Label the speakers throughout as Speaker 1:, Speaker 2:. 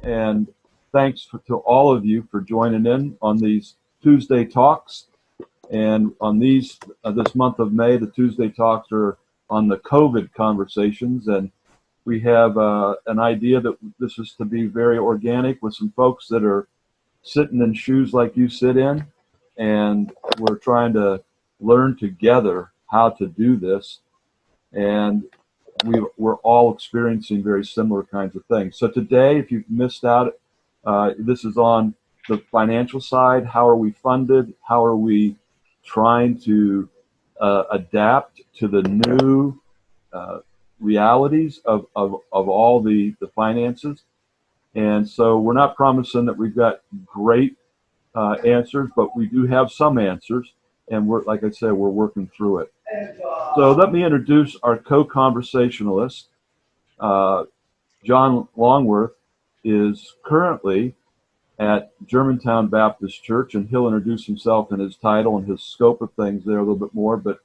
Speaker 1: and thanks to all of you for joining in on these Tuesday talks. And on these this month of May, the Tuesday talks are on the COVID conversations, and we have an idea that this is to be very organic with some folks that are sitting in shoes like you sit in, and we're trying to learn together how to do this, and we're all experiencing very similar kinds of things. So today, if you've missed out, this is on the financial side. How are we funded? How are we trying to adapt to the new realities of all the finances? And so we're not promising that we've got great answers, but we do have some answers, and we're, like I said, we're working through it. So let me introduce our co-conversationalist. John Longworth is currently at Germantown Baptist Church, and he'll introduce himself and his title and his scope of things there a little bit more. But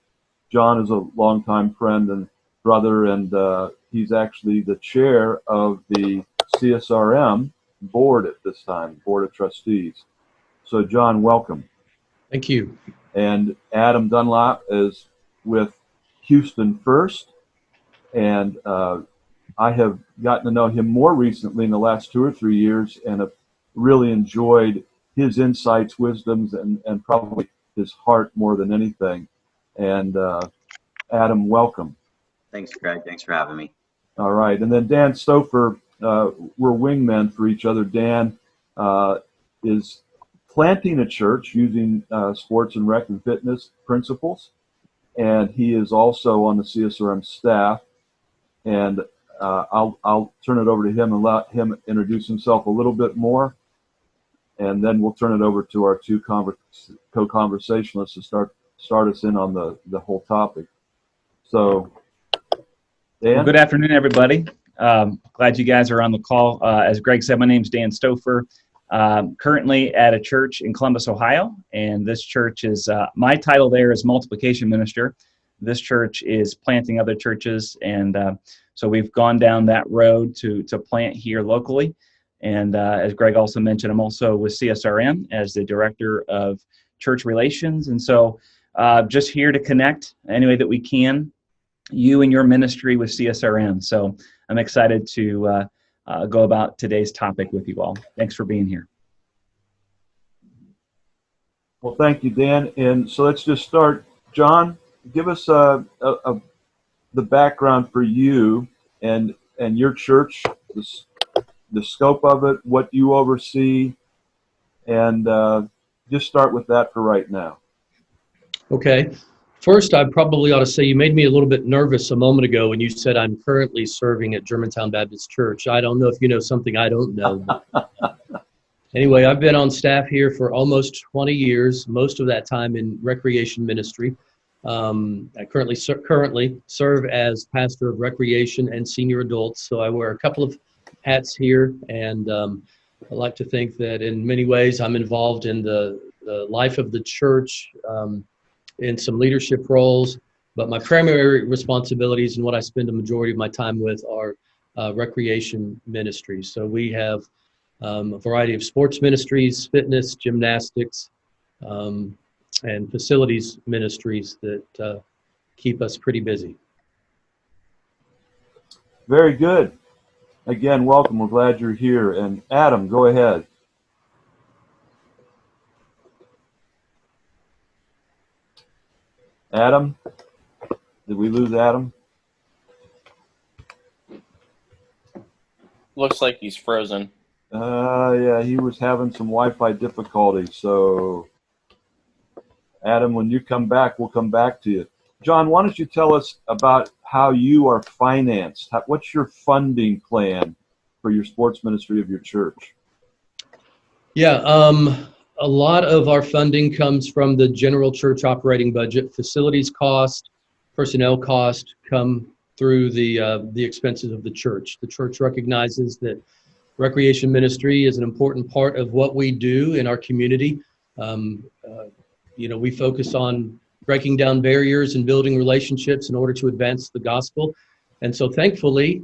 Speaker 1: John is a longtime friend and brother, and he's actually the chair of the CSRM board at this time, Board of Trustees. So John, welcome.
Speaker 2: Thank you.
Speaker 1: And Adam Dunlap is with Houston First, and I have gotten to know him more recently in the last 2 or 3 years, and have really enjoyed his insights, wisdoms, and probably his heart more than anything. And Adam, welcome.
Speaker 3: Thanks, Greg. Thanks for having me.
Speaker 1: All right. And then Dan Stoffer, we're wingmen for each other. Dan is planting a church using sports and rec and fitness principles, and he is also on the CSRM staff. And I'll turn it over to him and let him introduce himself a little bit more, and then we'll turn it over to our two co-conversationalists to start us in on the whole topic. So, Dan?
Speaker 4: Well, good afternoon, everybody. Glad you guys are on the call. As Greg said, my name's Dan Stoffer. Currently at a church in Columbus, Ohio, and this church is, my title there is multiplication minister. This church is planting other churches, and so we've gone down that road to plant here locally. And as Greg also mentioned, I'm also with CSRM as the director of church relations, and so just here to connect any way that we can, you and your ministry with CSRM. So I'm excited to go about today's topic with you all. Thanks for being here.
Speaker 1: Well, thank you, Dan. And so let's just start. John, give us the background for you and your church, the scope of it, what you oversee, and just start with that for right now.
Speaker 2: Okay. First, I probably ought to say you made me a little bit nervous a moment ago when you said I'm currently serving at Germantown Baptist Church. I don't know if you know something I don't know. Anyway, I've been on staff here for almost 20 years, most of that time in recreation ministry. I currently serve as pastor of recreation and senior adults, so I wear a couple of hats here, and I like to think that in many ways I'm involved in the life of the church, in some leadership roles, but my primary responsibilities and what I spend a majority of my time with are recreation ministries. So we have a variety of sports ministries, fitness, gymnastics, and facilities ministries that keep us pretty busy.
Speaker 1: Very good. Again, welcome. We're glad you're here. And Adam, go ahead. Adam? Did we lose Adam?
Speaker 5: Looks like he's frozen.
Speaker 1: Yeah, he was having some Wi-Fi difficulties. So, Adam, when you come back, we'll come back to you. John, why don't you tell us about how you are financed? What's your funding plan for your sports ministry of your church?
Speaker 2: Yeah, a lot of our funding comes from the general church operating budget. Facilities cost, personnel cost come through the expenses of the church. The church recognizes that recreation ministry is an important part of what we do in our community. We focus on breaking down barriers and building relationships in order to advance the gospel. And so thankfully,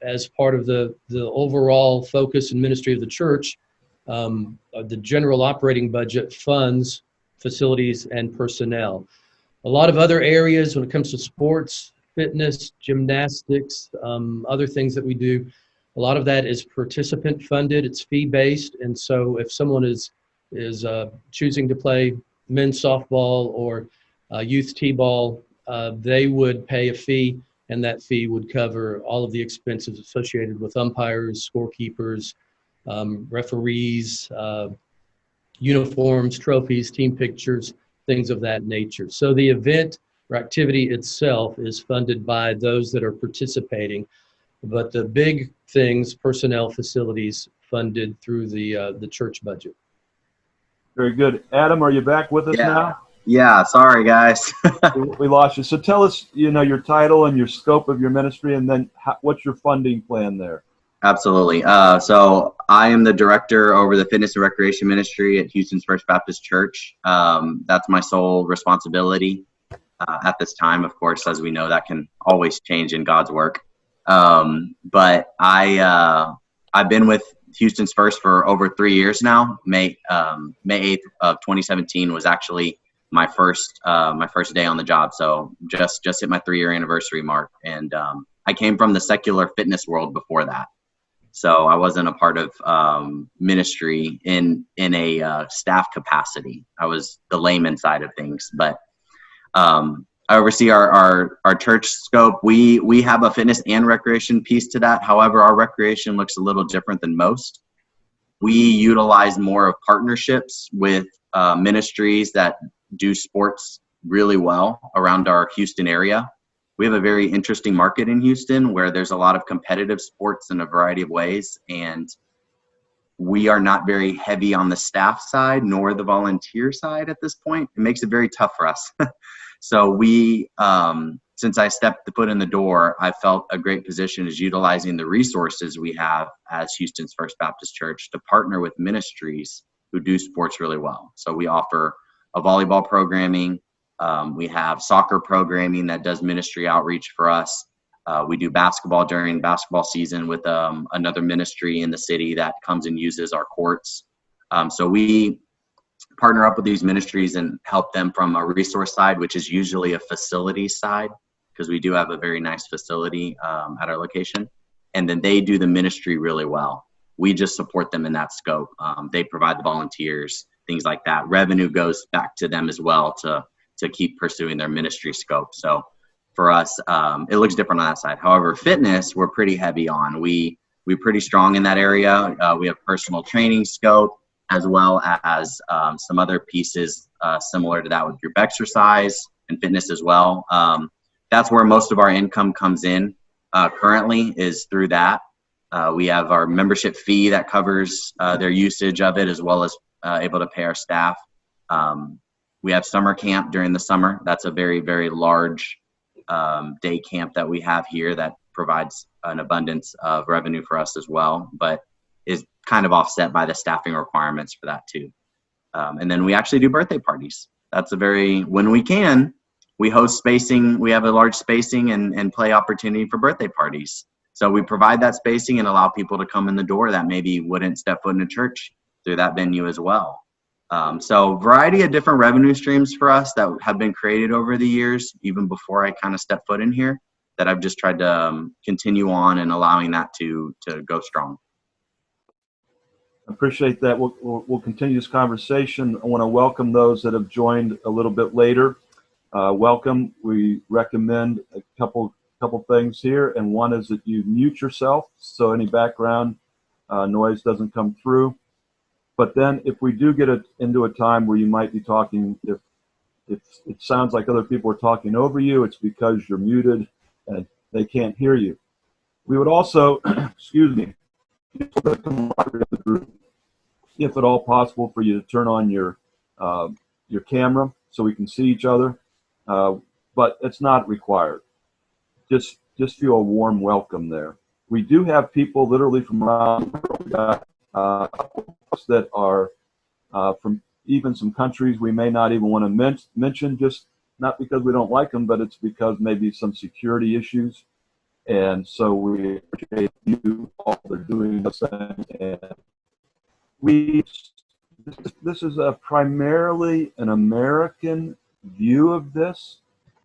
Speaker 2: as part of the overall focus and ministry of the church, the general operating budget funds facilities and personnel. A lot of other areas when it comes to sports, fitness, gymnastics, other things that we do, a lot of that is participant funded, it's fee based. And so if someone is choosing to play men's softball or youth t-ball, they would pay a fee, and that fee would cover all of the expenses associated with umpires, scorekeepers, referees, uniforms, trophies, team pictures, things of that nature. So the event or activity itself is funded by those that are participating, but the big things, personnel, facilities, funded through the church budget.
Speaker 1: Very good. Adam, are you back with us now?
Speaker 3: Yeah, sorry guys.
Speaker 1: We lost you. So tell us, your title and your scope of your ministry, and then what's your funding plan there?
Speaker 3: Absolutely. So I am the director over the fitness and recreation ministry at Houston's First Baptist Church. That's my sole responsibility at this time. Of course, as we know, that can always change in God's work. But I've been with Houston's First for over 3 years now. May 8th of 2017 was actually my first day on the job. So just hit my 3-year anniversary mark. And I came from the secular fitness world before that. So I wasn't a part of ministry in a staff capacity. I was the layman side of things, but I oversee our church scope. We have a fitness and recreation piece to that. However, our recreation looks a little different than most. We utilize more of partnerships with ministries that do sports really well around our Houston area. We have a very interesting market in Houston where there's a lot of competitive sports in a variety of ways, and we are not very heavy on the staff side nor the volunteer side at this point. It makes it very tough for us. So we, since I stepped the foot in the door, I felt a great position is utilizing the resources we have as Houston's First Baptist Church to partner with ministries who do sports really well. So we offer a volleyball programming. We have soccer programming that does ministry outreach for us. We do basketball during basketball season with another ministry in the city that comes and uses our courts. So we partner up with these ministries and help them from a resource side, which is usually a facility side, because we do have a very nice facility at our location. And then they do the ministry really well. We just support them in that scope. They provide the volunteers, things like that. Revenue goes back to them as well to keep pursuing their ministry scope. So for us, it looks different on that side. However, fitness, we're pretty heavy on. We're pretty strong in that area. We have personal training scope, as well as some other pieces similar to that with group exercise and fitness as well. That's where most of our income comes in currently, is through that. We have our membership fee that covers their usage of it, as well as able to pay our staff. We have summer camp during the summer. That's a very, very large day camp that we have here that provides an abundance of revenue for us as well, but is kind of offset by the staffing requirements for that too. And then we actually do birthday parties. That's when we can, we host spacing. We have a large spacing and play opportunity for birthday parties. So we provide that spacing and allow people to come in the door that maybe wouldn't step foot in a church through that venue as well. So variety of different revenue streams for us that have been created over the years, even before I kind of stepped foot in here, that I've just tried to continue on and allowing that to go strong.
Speaker 1: I appreciate that. We'll continue this conversation. I want to welcome those that have joined a little bit later. Welcome. We recommend a couple things here, and one is that you mute yourself so any background noise doesn't come through. But then if we do get into a time where you might be talking, if it sounds like other people are talking over you, it's because you're muted and they can't hear you. We would also, excuse me, if at all possible, for you to turn on your camera so we can see each other, but it's not required. Just feel a warm welcome there. We do have people literally from around the world. We got that are from even some countries we may not even want to mention, just not because we don't like them, but it's because maybe some security issues. And so we appreciate you all for doing the same. And this is a primarily an American view of this,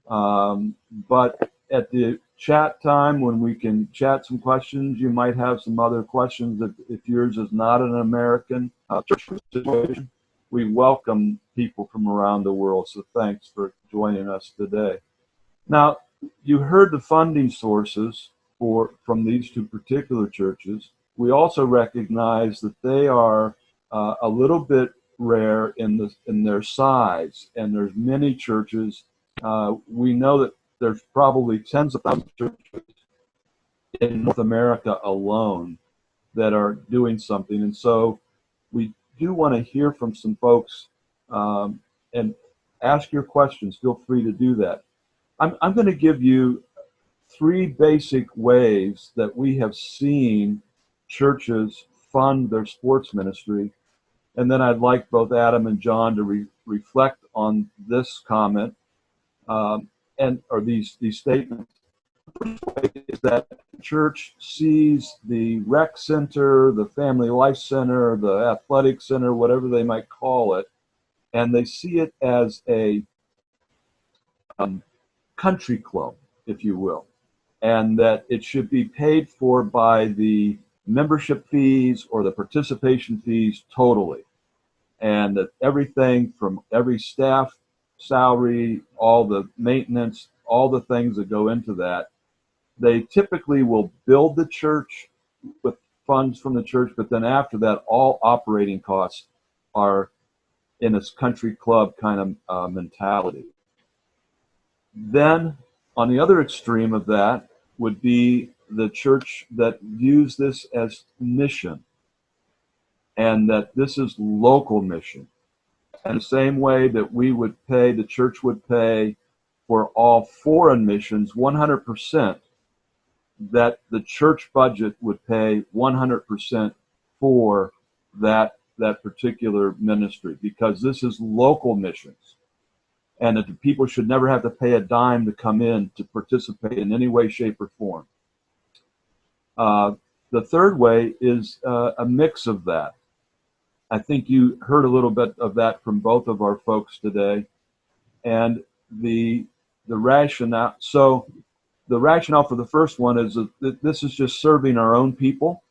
Speaker 1: but at the chat time when we can chat some questions, you might have some other questions if yours is not an American church situation. We welcome people from around the world, so thanks for joining us today. Now, you heard the funding sources from these two particular churches. We also recognize that they are a little bit rare in their size, and there's many churches. We know that there's probably tens of thousands of churches in North America alone that are doing something, and so we do want to hear from some folks and ask your questions. Feel free to do that. I'm going to give you three basic ways that we have seen churches fund their sports ministry. And then I'd like both Adam and John to reflect on this comment or these statements. The first way is that the church sees the rec center, the family life center, the athletic center, whatever they might call it, and they see it as a country club, if you will, and that it should be paid for by the membership fees or the participation fees totally, and that everything from every staff salary, all the maintenance, all the things that go into that, they typically will build the church with funds from the church, but then after that, all operating costs are in this country club kind of mentality. Then on the other extreme of that would be the church that views this as mission, and that this is local mission. And the same way that the church would pay for all foreign missions 100%, that the church budget would pay 100% for that particular ministry, because this is local missions. And that the people should never have to pay a dime to come in to participate in any way, shape, or form. The third way is a mix of that. I think you heard a little bit of that from both of our folks today, and the rationale. So the rationale for the first one is that this is just serving our own people,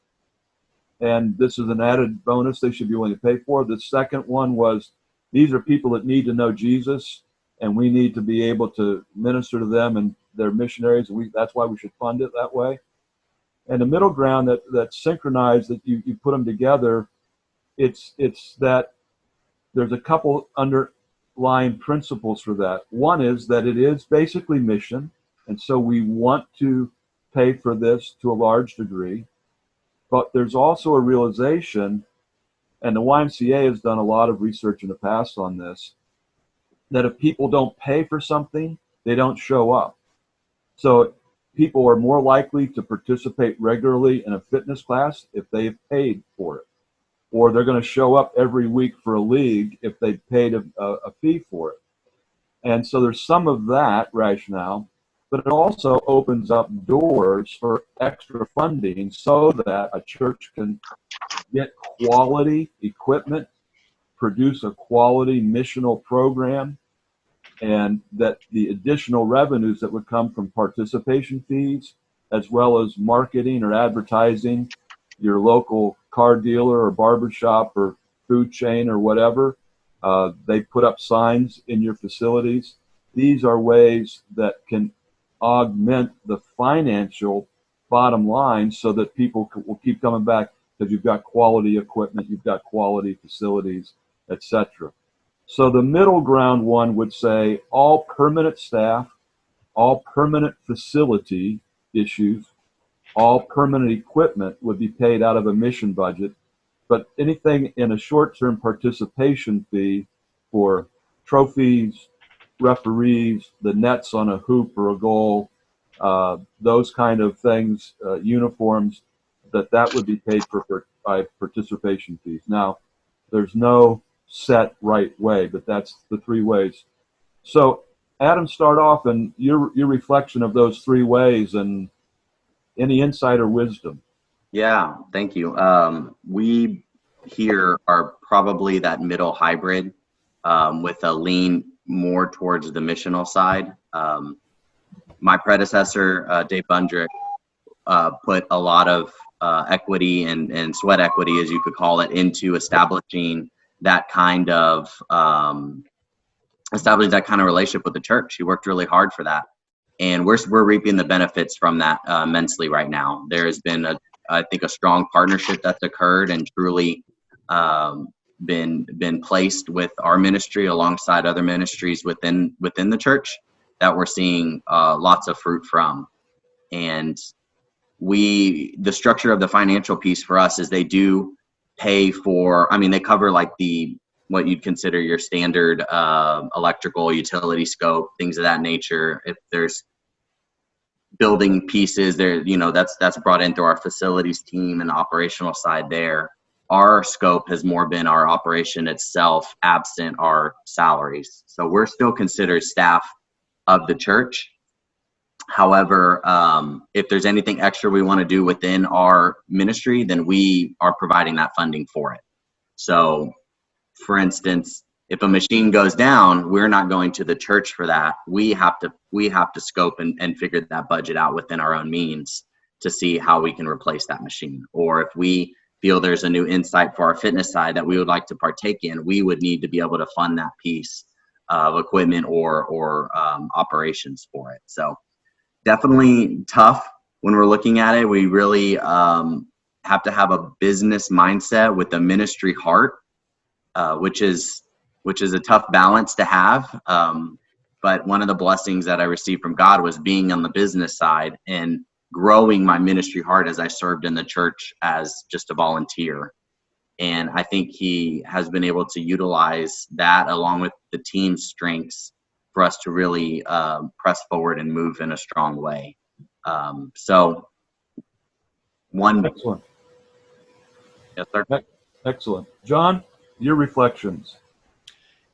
Speaker 1: and this is an added bonus they should be willing to pay for. The second one was these are people that need to know Jesus, and we need to be able to minister to them, and they're missionaries, and that's why we should fund it that way. And the middle ground that's synchronized, that you put them together, it's that there's a couple underlying principles for that. One is that it is basically mission, and so we want to pay for this to a large degree. But there's also a realization, and the YMCA has done a lot of research in the past on this, that if people don't pay for something, they don't show up. So people are more likely to participate regularly in a fitness class if they've paid for it, or they're going to show up every week for a league if they paid a fee for it. And so there's some of that rationale, but it also opens up doors for extra funding so that a church can get quality equipment, produce a quality missional program, and that the additional revenues that would come from participation fees, as well as marketing or advertising, your local car dealer or barbershop or food chain or whatever, they put up signs in your facilities. These are ways that can augment the financial bottom line so that people will keep coming back because you've got quality equipment, you've got quality facilities, etc. So the middle ground one would say all permanent staff, all permanent facility issues, all permanent equipment would be paid out of a mission budget, but anything in a short-term participation fee for trophies, referees, the nets on a hoop or a goal, those kind of things, uniforms, that would be paid for by participation fees. Now, there's no set right way, but that's the three ways. So, Adam, start off and your reflection of those three ways and Any insight or wisdom?
Speaker 3: Yeah, thank you. We here are probably that middle hybrid with a lean more towards the missional side. My predecessor, Dave Bundrick, put a lot of equity and sweat equity, as you could call it, into establishing that kind of relationship with the church. He worked really hard for that, and we're reaping the benefits from that immensely right now. There has been I think a strong partnership that's occurred and truly been placed with our ministry alongside other ministries within the church that we're seeing lots of fruit from. And the structure of the financial piece for us is they do pay for, I mean, they cover like what you'd consider your standard electrical utility scope, things of that nature. If there's building pieces there, that's brought in through our facilities team and operational side there. Our scope has more been our operation itself, absent our salaries. So we're still considered staff of the church. However, if there's anything extra we want to do within our ministry, then we are providing that funding for it. So, for instance, if a machine goes down, we're not going to the church for that. We have to scope and figure that budget out within our own means to see how we can replace that machine. Or if we feel there's a new insight for our fitness side that we would like to partake in, we would need to be able to fund that piece of equipment or operations for it. So definitely tough when we're looking at it. We really have to have a business mindset with a ministry heart, which is a tough balance to have. But one of the blessings that I received from God was being on the business side and growing my ministry heart as I served in the church as just a volunteer. And I think he has been able to utilize that along with the team's strengths for us to really press forward and move in a strong way. Excellent. Yes, sir.
Speaker 1: Excellent. John, your reflections.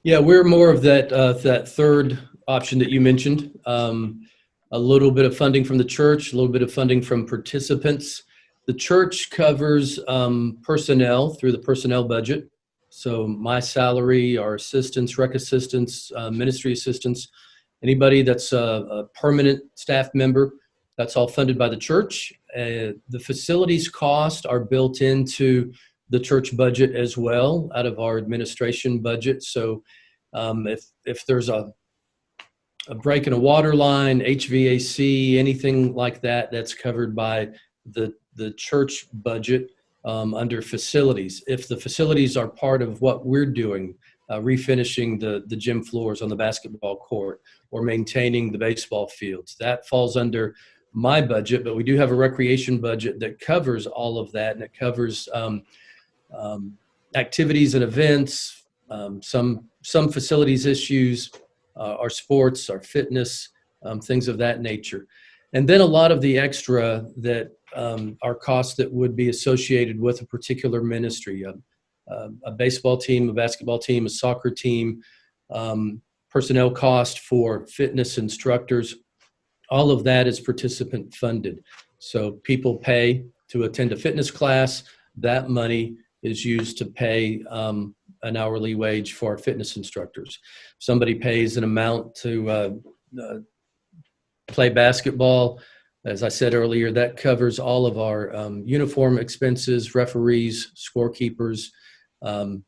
Speaker 2: Yeah, we're more of that third option that you mentioned. A little bit of funding from the church, a little bit of funding from participants. The church covers personnel through the personnel budget. So my salary, our assistants, rec assistants, ministry assistants, anybody that's a permanent staff member, that's all funded by the church. The facilities costs are built into the church budget as well, out of our administration budget. So if there's a break in a water line, HVAC, anything like that, that's covered by the church budget under facilities. If the facilities are part of what we're doing, refinishing the gym floors on the basketball court or maintaining the baseball fields, that falls under my budget. But we do have a recreation budget that covers all of that, and it covers activities and events, some facilities issues, our sports, our fitness, things of that nature. And then a lot of the extra that are costs that would be associated with a particular ministry, a baseball team, a basketball team, a soccer team, personnel cost for fitness instructors, all of that is participant funded. So people pay to attend a fitness class. That money is used to pay an hourly wage for our fitness instructors. Somebody pays an amount to play basketball. As I said earlier, that covers all of our uniform expenses, referees, scorekeepers,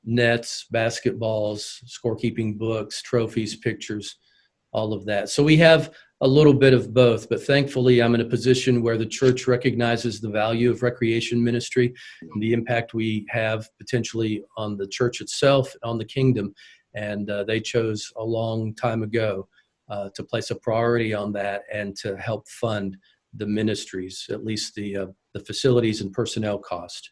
Speaker 2: nets, basketballs, scorekeeping books, trophies, pictures, all of that. So we have a little bit of both, but thankfully I'm in a position where the church recognizes the value of recreation ministry and the impact we have potentially on the church itself, on the kingdom. And they chose a long time ago to place a priority on that and to help fund the ministries, at least the facilities and personnel cost.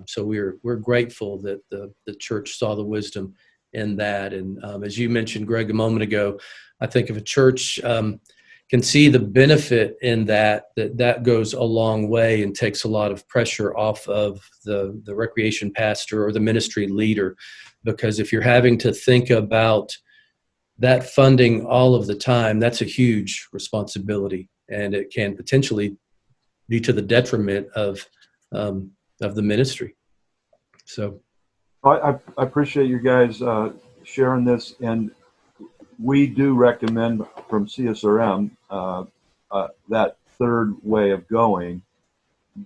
Speaker 2: So we're grateful that the church saw the wisdom in that. And as you mentioned, Greg, a moment ago, I think if a church can see the benefit in that goes a long way and takes a lot of pressure off of the recreation pastor or the ministry leader. Because if you're having to think about that funding all of the time, that's a huge responsibility, and it can potentially be to the detriment of the ministry. So
Speaker 1: I appreciate you guys sharing this, and we do recommend from CSRM that third way of going,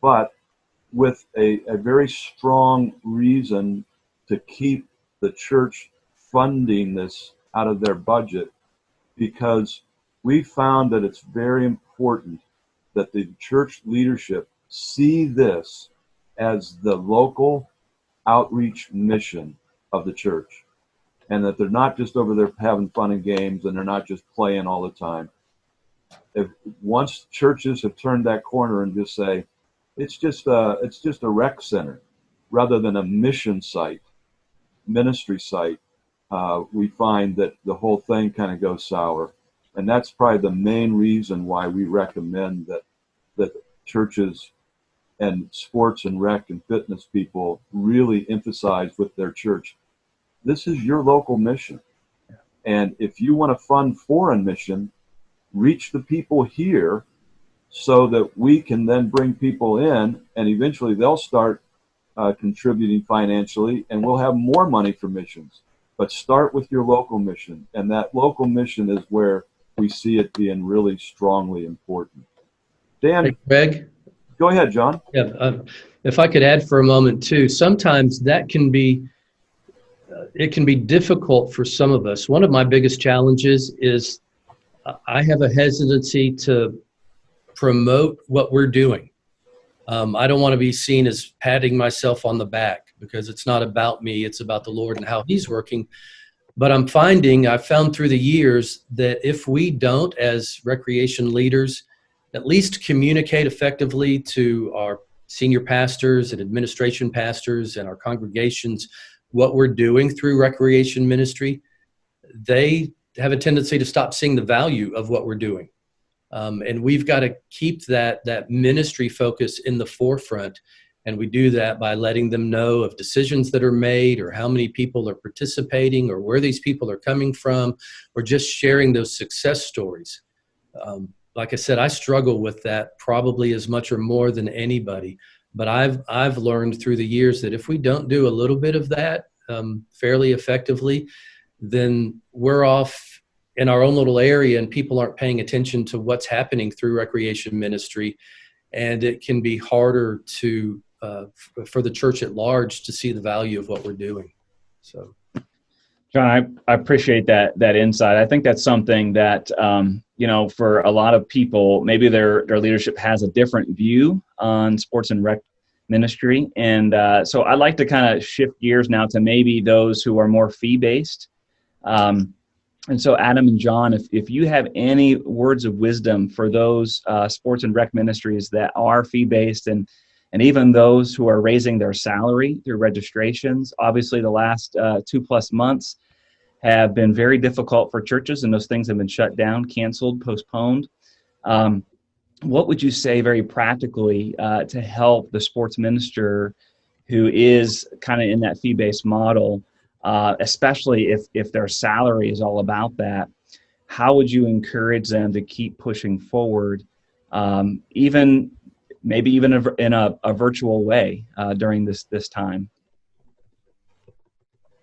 Speaker 1: but with a very strong reason to keep the church funding this out of their budget, because we found that it's very important that the church leadership see this as the local outreach mission of the church, and that they're not just over there having fun and games, and they're not just playing all the time. If once churches have turned that corner and just say, it's just a rec center rather than a mission site, ministry site, we find that the whole thing kind of goes sour. And that's probably the main reason why we recommend that churches and sports and rec and fitness people really emphasize with their church, this is your local mission. And if you want to fund foreign mission, reach the people here so that we can then bring people in, and eventually they'll start contributing financially, and we'll have more money for missions. But start with your local mission, and that local mission is where we see it being really strongly important. Dan,
Speaker 2: hey, Greg,
Speaker 1: go ahead, John.
Speaker 2: yeah, if I could add for a moment too, sometimes that can be it can be difficult for some of us. One of my biggest challenges is I have a hesitancy to promote what we're doing. I don't want to be seen as patting myself on the back, because it's not about me, it's about the Lord and how He's working. But I've found through the years that if we don't, as recreation leaders, at least communicate effectively to our senior pastors and administration pastors and our congregations what we're doing through recreation ministry, they have a tendency to stop seeing the value of what we're doing. And we've got to keep that ministry focus in the forefront. And we do that by letting them know of decisions that are made, or how many people are participating, or where these people are coming from, or just sharing those success stories. Like I said, I struggle with that probably as much or more than anybody. But I've learned through the years that if we don't do a little bit of that fairly effectively, then we're off in our own little area, and people aren't paying attention to what's happening through recreation ministry. And it can be harder to for the church at large to see the value of what we're doing. So,
Speaker 4: John, I appreciate that insight. I think that's something that for a lot of people, maybe their leadership has a different view on sports and rec ministry, and so I'd like to kind of shift gears now to maybe those who are more fee-based. And so, Adam and John, if you have any words of wisdom for those sports and rec ministries that are fee-based, and even those who are raising their salary through registrations. Obviously, the last 2+ months have been very difficult for churches, and those things have been shut down, canceled, postponed. What would you say very practically to help the sports minister who is kind of in that fee-based model, especially if their salary is all about that? How would you encourage them to keep pushing forward, maybe even in a virtual way during this time?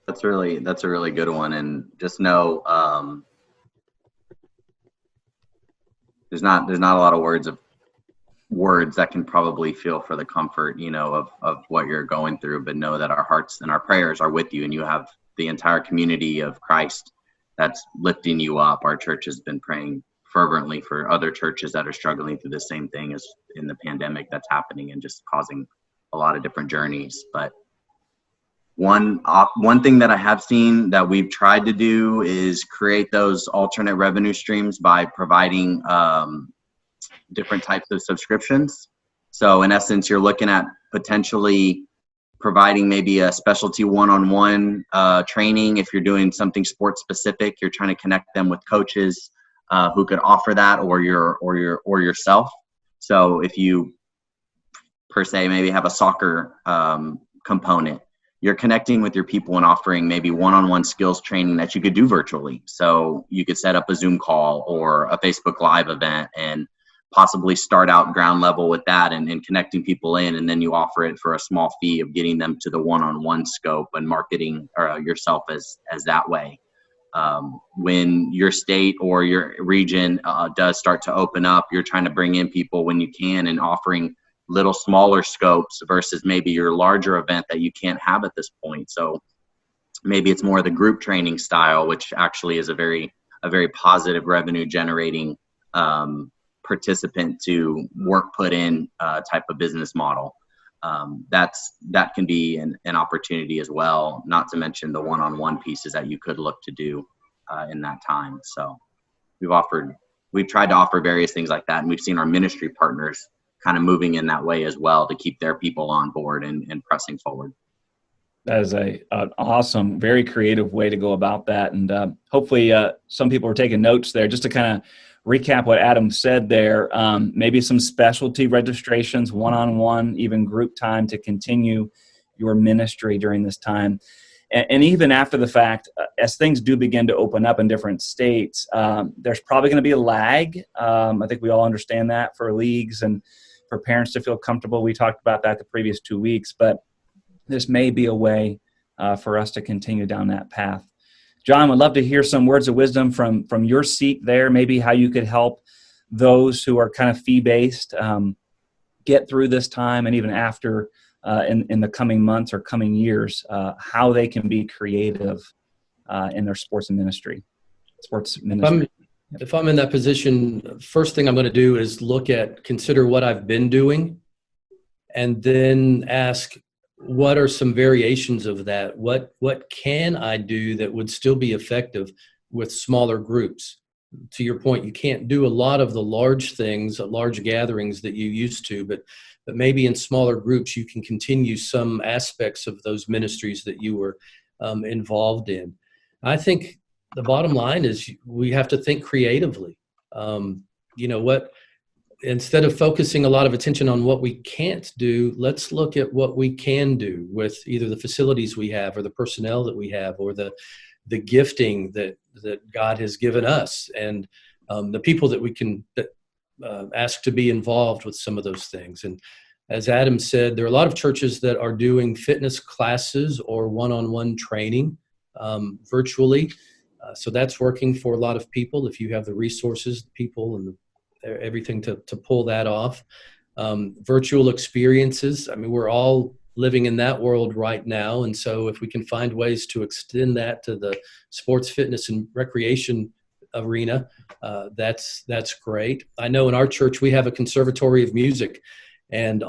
Speaker 3: That's a really good one, and just know there's not a lot of words that can probably feel for the comfort of what you're going through, but know that our hearts and our prayers are with you, and you have the entire community of Christ that's lifting you up. Our church has been praying fervently for other churches that are struggling through the same thing as in the pandemic that's happening, and just causing a lot of different journeys. But one thing that I have seen that we've tried to do is create those alternate revenue streams by providing different types of subscriptions. So in essence, you're looking at potentially providing maybe a specialty one-on-one training. If you're doing something sports specific, you're trying to connect them with coaches who could offer that, or yourself. So if you per se maybe have a soccer component, you're connecting with your people and offering maybe one-on-one skills training that you could do virtually. So you could set up a Zoom call or a Facebook Live event and possibly start out ground level with that and connecting people in, and then you offer it for a small fee of getting them to the one-on-one scope and marketing yourself as that way. When your state or your region does start to open up, you're trying to bring in people when you can and offering little smaller scopes versus maybe your larger event that you can't have at this point. So maybe it's more the group training style, which actually is a very positive revenue generating participant to work put in type of business model. That can be an opportunity as well, not to mention the one-on-one pieces that you could look to do in that time. So we've tried to offer various things like that, and we've seen our ministry partners kind of moving in that way as well to keep their people on board and pressing forward.
Speaker 4: That is an awesome, very creative way to go about that. And hopefully some people are taking notes there. Just to kind of recap what Adam said there, maybe some specialty registrations, one-on-one, even group time to continue your ministry during this time. And even after the fact, as things do begin to open up in different states, there's probably going to be a lag. I think we all understand that for leagues and for parents to feel comfortable. We talked about that the previous 2 weeks, but this may be a way for us to continue down that path. John, would love to hear some words of wisdom from your seat there, maybe how you could help those who are kind of fee-based get through this time and even after in the coming months or coming years, how they can be creative in their sports ministry.
Speaker 2: If I'm in that position, first thing I'm going to do is consider what I've been doing, and then ask, what are some variations of that? What can I do that would still be effective with smaller groups? To your point, you can't do a lot of the large things, large gatherings that you used to, but maybe in smaller groups you can continue some aspects of those ministries that you were involved in. I think the bottom line is we have to think creatively. Instead of focusing a lot of attention on what we can't do, let's look at what we can do with either the facilities we have or the personnel that we have or the gifting that God has given us and the people that we can ask to be involved with some of those things. And as Adam said, there are a lot of churches that are doing fitness classes or one-on-one training virtually. So that's working for a lot of people if you have the resources, the people, and everything to pull that off. Virtual experiences. I mean, we're all living in that world right now. And so if we can find ways to extend that to the sports, fitness, and recreation arena, that's great. I know in our church, we have a conservatory of music, and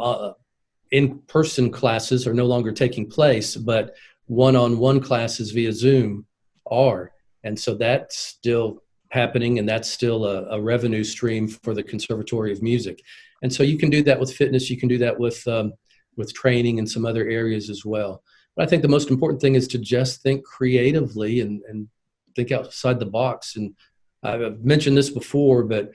Speaker 2: in-person classes are no longer taking place, but one-on-one classes via Zoom are. And so that's still happening, and that's still a revenue stream for the Conservatory of Music. And so you can do that with fitness, you can do that with training and some other areas as well. But I think the most important thing is to just think creatively and think outside the box. And I've mentioned this before, but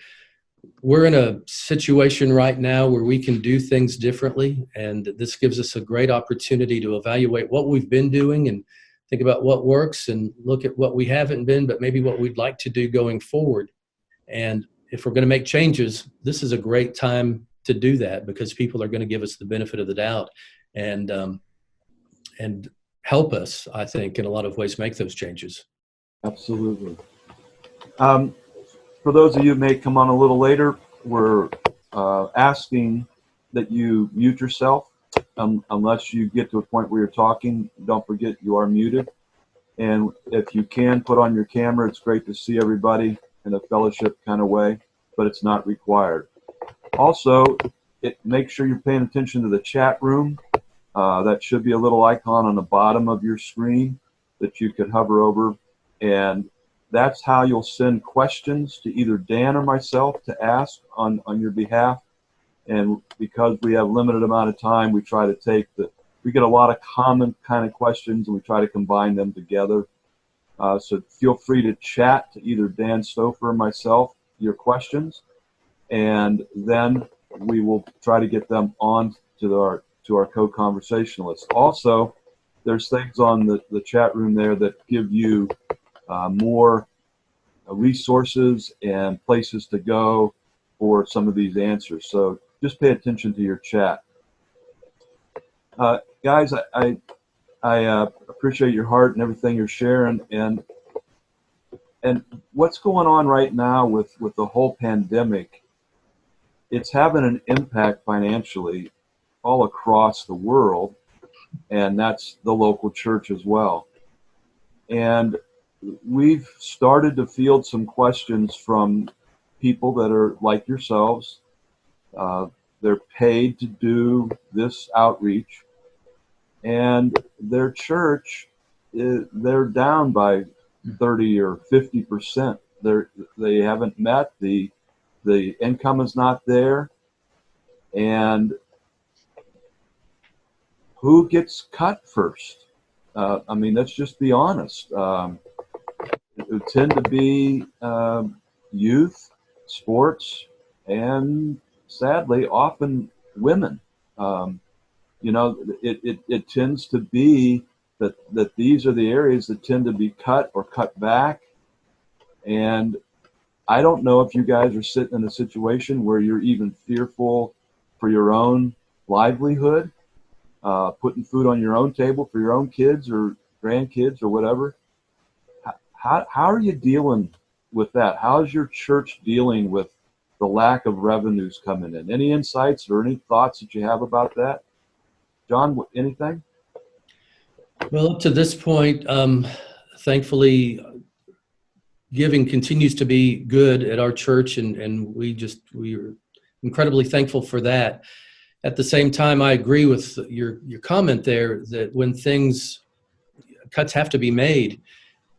Speaker 2: we're in a situation right now where we can do things differently, and this gives us a great opportunity to evaluate what we've been doing and think about what works and look at what we haven't been, but maybe what we'd like to do going forward. And if we're going to make changes, this is a great time to do that because people are going to give us the benefit of the doubt and help us, I think, in a lot of ways make those changes.
Speaker 1: Absolutely. For those of you who may come on a little later, we're asking that you mute yourself. Unless you get to a point where you're talking, don't forget you are muted. And if you can put on your camera, it's great to see everybody in a fellowship kind of way, but it's not required. Also, make sure you're paying attention to the chat room. That should be a little icon on the bottom of your screen that you can hover over. And that's how you'll send questions to either Dan or myself to ask on your behalf. And because we have limited amount of time, we try to we get a lot of common kind of questions and we try to combine them together. So feel free to chat to either Dan Stoffer or myself your questions, and then we will try to get them on to our co-conversationalists. Also, there's things on the chat room there that give you more resources and places to go for some of these answers. So just pay attention to your chat. Guys, I appreciate your heart and everything you're sharing. And what's going on right now with the whole pandemic, it's having an impact financially all across the world, and that's the local church as well. And we've started to field some questions from people that are like yourselves. They're paid to do this outreach, and their church, they're down by 30 or 50%. They haven't met, the income is not there, and who gets cut first? I mean, let's just be honest. It would tend to be youth, sports, and sadly, often women. It tends to be that these are the areas that tend to be cut or cut back. And I don't know if you guys are sitting in a situation where you're even fearful for your own livelihood, putting food on your own table for your own kids or grandkids or whatever. How are you dealing with that? How's your church dealing with the lack of revenues coming in? Any insights or any thoughts that you have about that? John, anything?
Speaker 2: Well, up to this point, thankfully, giving continues to be good at our church, and we are incredibly thankful for that. At the same time, I agree with your comment there that when cuts have to be made,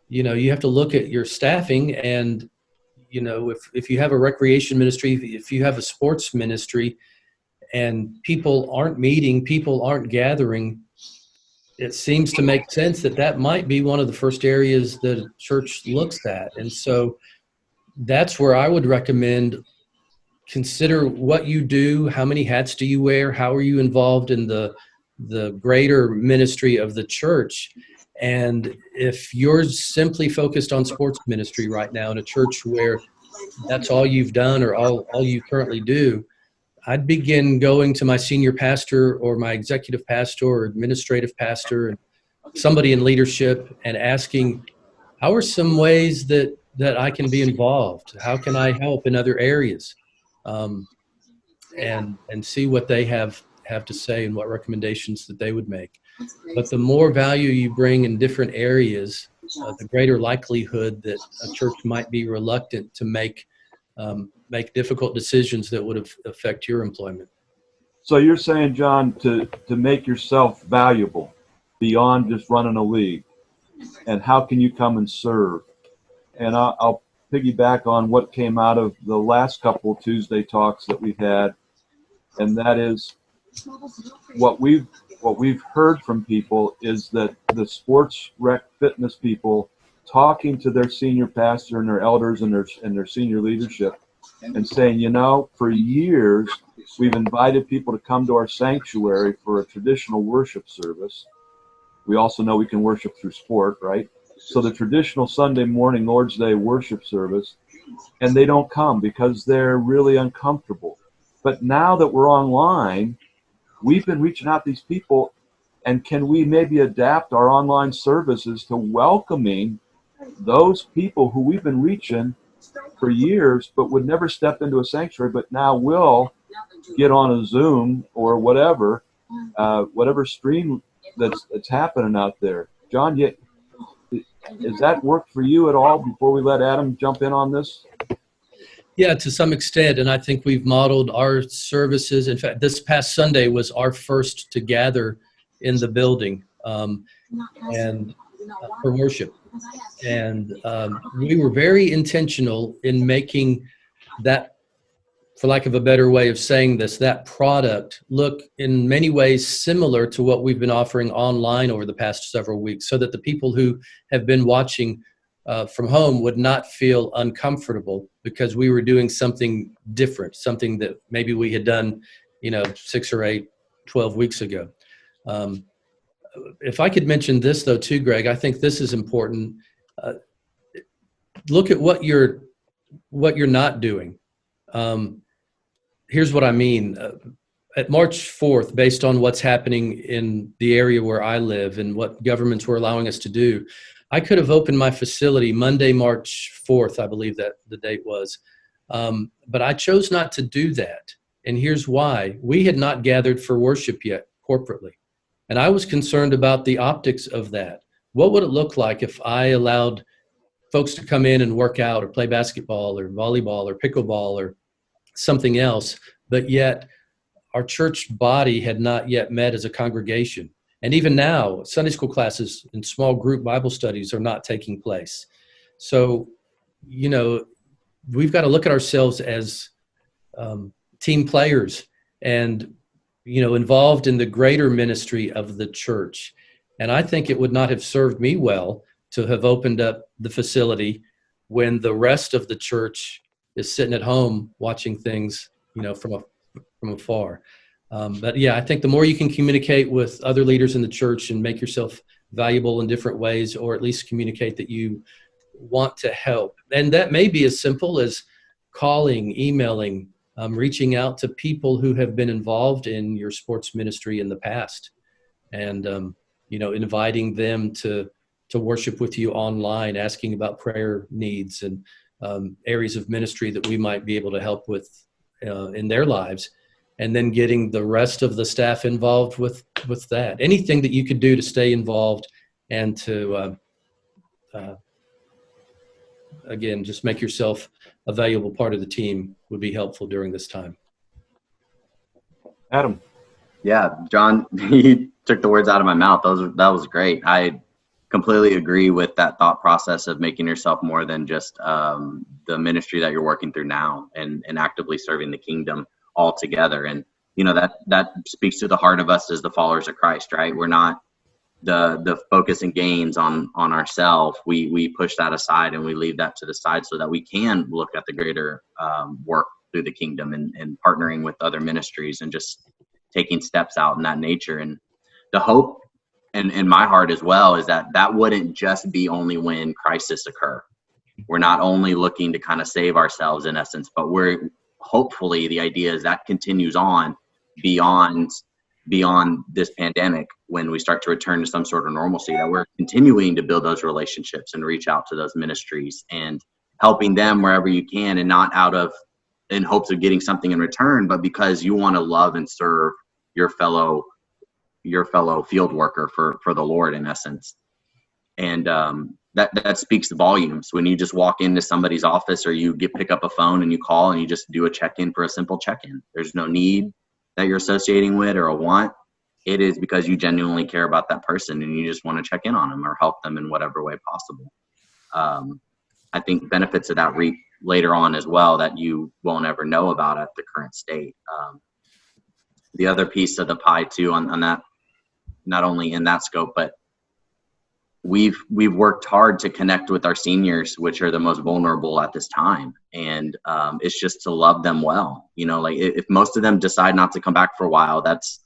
Speaker 2: you have to look at your staffing, and if you have a recreation ministry, if you have a sports ministry, and people aren't meeting, people aren't gathering, it seems to make sense that might be one of the first areas that a church looks at. And so that's where I would recommend consider what you do, how many hats do you wear, how are you involved in the greater ministry of the church. And if you're simply focused on sports ministry right now in a church where that's all you've done or all you currently do, I'd begin going to my senior pastor or my executive pastor or administrative pastor and somebody in leadership and asking, how are some ways that I can be involved? How can I help in other areas? And see what they have to say and what recommendations that they would make. But the more value you bring in different areas, the greater likelihood that a church might be reluctant to make difficult decisions that would affect your employment.
Speaker 1: So you're saying, John, to make yourself valuable beyond just running a league, and how can you come and serve? And I'll piggyback on what came out of the last couple of Tuesday talks that we've had, and that is what we've heard from people is that the sports rec fitness people talking to their senior pastor and their elders and their senior leadership and saying, for years we've invited people to come to our sanctuary for a traditional worship service. We also know we can worship through sport, right? So the traditional Sunday morning Lord's Day worship service, and they don't come because they're really uncomfortable. But now that we're online, we've been reaching out to these people, and can we maybe adapt our online services to welcoming those people who we've been reaching for years but would never step into a sanctuary, but now will get on a Zoom or whatever stream that's happening out there. John, has that worked for you at all before we let Adam jump in on this?
Speaker 2: Yeah, to some extent, and I think we've modeled our services. In fact, this past Sunday was our first to gather in the building and for worship. And we were very intentional in making that, for lack of a better way of saying this, that product look in many ways similar to what we've been offering online over the past several weeks, so that the people who have been watching from home would not feel uncomfortable because we were doing something different, something that maybe we had done, 6 or 8, 12 weeks ago. If I could mention this though too, Greg, I think this is important. Look at what you're not doing. here's what I mean. At March 4th, based on what's happening in the area where I live and what governments were allowing us to do, I could have opened my facility Monday, March 4th, I believe that the date was. But I chose not to do that. And here's why. We had not gathered for worship yet corporately. And I was concerned about the optics of that. What would it look like if I allowed folks to come in and work out or play basketball or volleyball or pickleball or something else, but yet our church body had not yet met as a congregation. And even now, Sunday school classes and small group Bible studies are not taking place. So, we've got to look at ourselves as team players and, involved in the greater ministry of the church. And I think it would not have served me well to have opened up the facility when the rest of the church is sitting at home watching things, from afar. But yeah, I think the more you can communicate with other leaders in the church and make yourself valuable in different ways, or at least communicate that you want to help. And that may be as simple as calling, emailing, reaching out to people who have been involved in your sports ministry in the past, and, inviting them to worship with you online, asking about prayer needs and areas of ministry that we might be able to help with in their lives, and then getting the rest of the staff involved with that. Anything that you could do to stay involved and to, again, just make yourself a valuable part of the team would be helpful during this time.
Speaker 1: Adam.
Speaker 3: Yeah, John, he took the words out of my mouth. That was great. I completely agree with that thought process of making yourself more than just the ministry that you're working through now, and actively serving the kingdom altogether. And that speaks to the heart of us as the followers of Christ, right? We're not the focus and gains on ourselves. We push that aside and we leave that to the side so that we can look at the greater work through the kingdom and partnering with other ministries and just taking steps out in that nature. And the hope in my heart as well is that wouldn't just be only when crisis occur. We're not only looking to kind of save ourselves in essence, but we're hopefully, the idea is that continues on beyond this pandemic, when we start to return to some sort of normalcy, that we're continuing to build those relationships and reach out to those ministries and helping them wherever you can, and not in hopes of getting something in return, but because you want to love and serve your fellow field worker for the Lord in essence. And that speaks volumes when you just walk into somebody's office, or you pick up a phone and you call and you just do a check-in for a simple check-in. There's no need that you're associating with or a want. It is because you genuinely care about that person and you just want to check in on them or help them in whatever way possible. I think benefits of that reap later on as well that you won't ever know about at the current state. The other piece of the pie too on that, not only in that scope, but we've worked hard to connect with our seniors, which are the most vulnerable at this time. And it's just to love them well. Like if most of them decide not to come back for a while, that's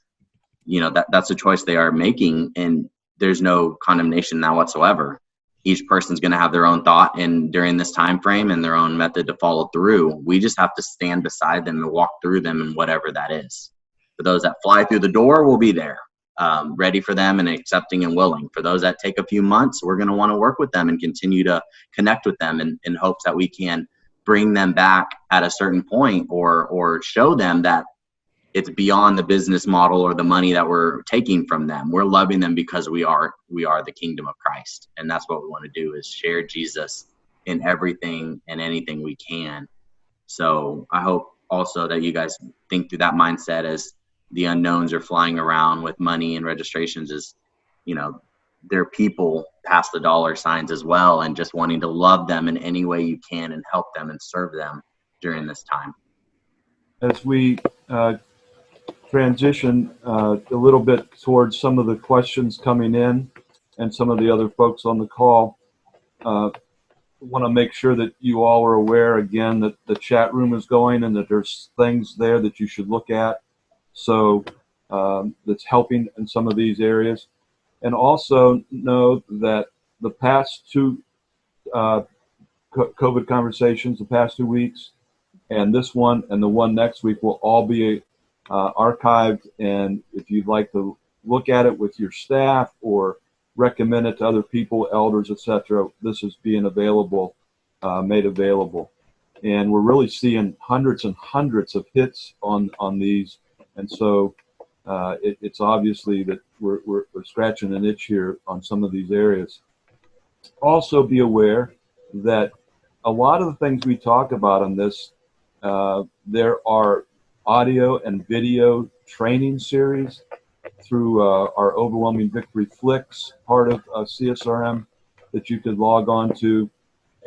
Speaker 3: a choice they are making, and there's no condemnation now whatsoever. Each person's going to have their own thought and during this time frame and their own method to follow through. We just have to stand beside them and walk through them, and whatever that is. For those that fly through the door, we'll be there, ready for them and accepting and willing. For those that take a few months, we're going to want to work with them and continue to connect with them in hopes that we can bring them back at a certain point, or show them that it's beyond the business model or the money that we're taking from them. We're loving them because we are the kingdom of Christ. And that's what we want to do, is share Jesus in everything and anything we can. So I hope also that you guys think through that mindset as the unknowns are flying around with money and registrations, is, they're people past the dollar signs as well, and just wanting to love them in any way you can and help them and serve them during this time.
Speaker 1: As we transition a little bit towards some of the questions coming in and some of the other folks on the call, want to make sure that you all are aware again that the chat room is going and that there's things there that you should look at. So that's helping in some of these areas. And also know that the past two COVID conversations, the past 2 weeks, and this one and the one next week will all be archived. And if you'd like to look at it with your staff or recommend it to other people, elders, etc., this is being available, made available. And we're really seeing hundreds and hundreds of hits on these, and so it's obviously that we're scratching an itch here on some of these areas. Also, be aware that a lot of the things we talk about on this, there are audio and video training series through our Overwhelming Victory Flicks part of CSRM that you could log on to.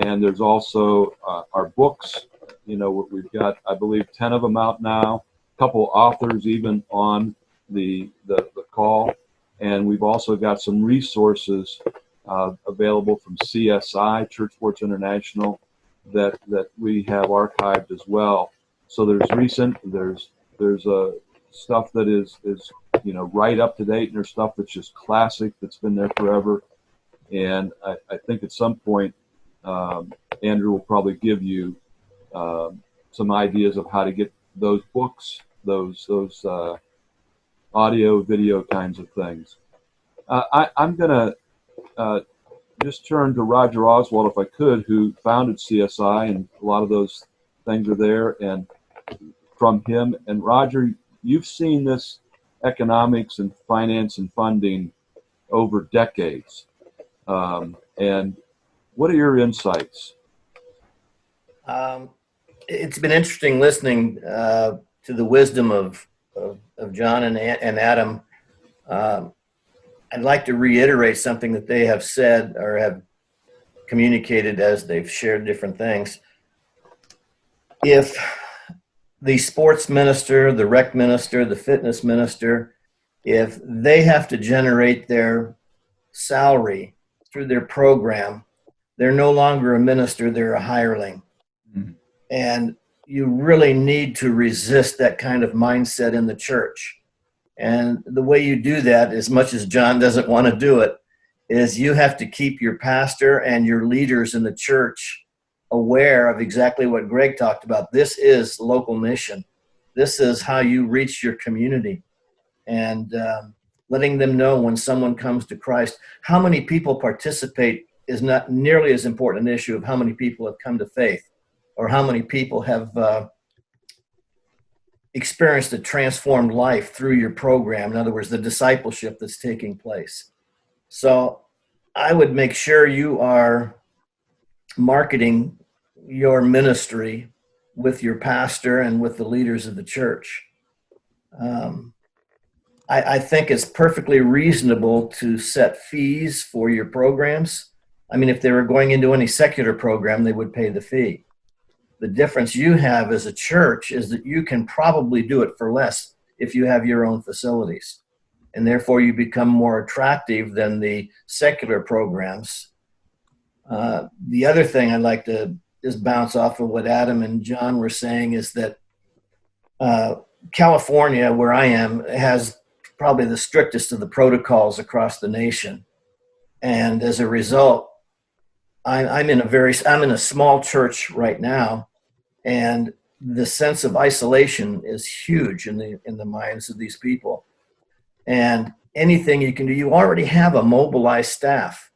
Speaker 1: And there's also our books. You know, we've got, I believe, 10 of them out now, a couple authors even on the call. And we've also got some resources available from CSI, Church Sports International, that we have archived as well. So there's recent, there's stuff that is you know, right up to date, and there's stuff that's just classic, that's been there forever. And I think at some point, Andrew will probably give you some ideas of how to get those books, those audio, video kinds of things. I'm going to just turn to Roger Oswald, if I could, who founded CSI, and a lot of those things are there, and from him. And Roger, you've seen this economics and finance and funding over decades. And what are your insights?
Speaker 5: It's been interesting listening to the wisdom of John and Adam. I'd like to reiterate something that they have said or have communicated as they've shared different things. If the sports minister, the rec minister, the fitness minister, if they have to generate their salary through their program, they're no longer a minister, they're a hireling. Mm-hmm. And you really need to resist that kind of mindset in the church. And the way you do that, as much as John doesn't want to do it, is you have to keep your pastor and your leaders in the church aware of exactly what Greg talked about. This is local mission. This is how you reach your community. And letting them know when someone comes to Christ. How many people participate is not nearly as important an issue of how many people have come to faith or how many people have experienced a transformed life through your program. In other words, the discipleship that's taking place. So I would make sure you are marketing your ministry with your pastor and with the leaders of the church. I think it's perfectly reasonable to set fees for your programs. I mean, if they were going into any secular program, they would pay the fee. The difference you have as a church is that you can probably do it for less if you have your own facilities. And therefore, you become more attractive than the secular programs. The other thing I'd like to just bounce off of what Adam and John were saying is that California, where I am, has probably the strictest of the protocols across the nation. And as a result, I'm in a small church right now, and the sense of isolation is huge in the minds of these people. And anything you can do, you already have a mobilized staff.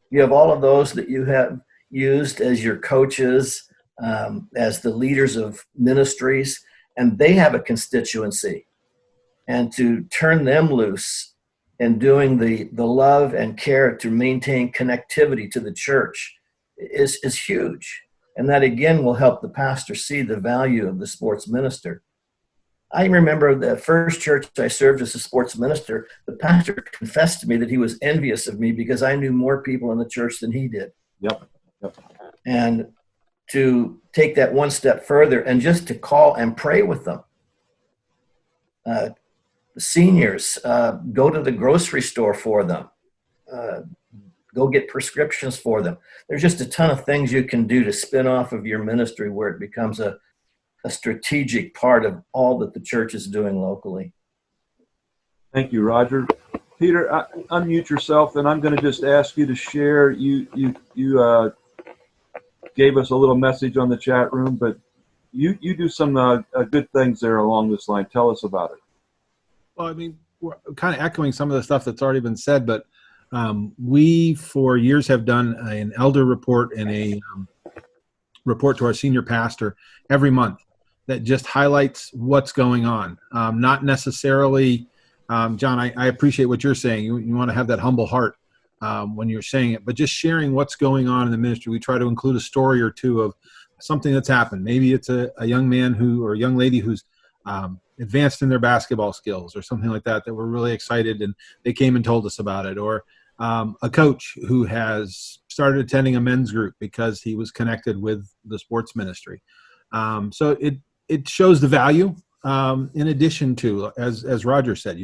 Speaker 5: You have all of those that you have used as your coaches, as the leaders of ministries, and they have a constituency. And to turn them loose and doing the love and care to maintain connectivity to the church is huge. And that, again, will help the pastor see the value of the sports minister. I remember the first church I served as a sports minister, the pastor confessed to me that he was envious of me because I knew more people in the church than he did.
Speaker 1: Yep.
Speaker 5: And to take that one step further and just to call and pray with them. Seniors, go to the grocery store for them. Go get prescriptions for them. There's just a ton of things you can do to spin off of your ministry where it becomes a strategic part of all that the church is doing locally.
Speaker 1: Thank you, Roger. Peter, unmute yourself, and I'm going to just ask you to share. You gave us a little message on the chat room, but you do some good things there along this line. Tell us about it.
Speaker 6: Well, I mean, we're kind of echoing some of the stuff that's already been said, but we for years have done an elder report and a report to our senior pastor every month that just highlights what's going on. Not necessarily, John, I appreciate what you're saying. You want to have that humble heart when you're saying it, but just sharing what's going on in the ministry. We try to include a story or two of something that's happened. Maybe it's a young man or a young lady who's advanced in their basketball skills or something like that we're really excited and they came and told us about it. Or a coach who has started attending a men's group because he was connected with the sports ministry. So it shows the value. In addition to, as Roger said,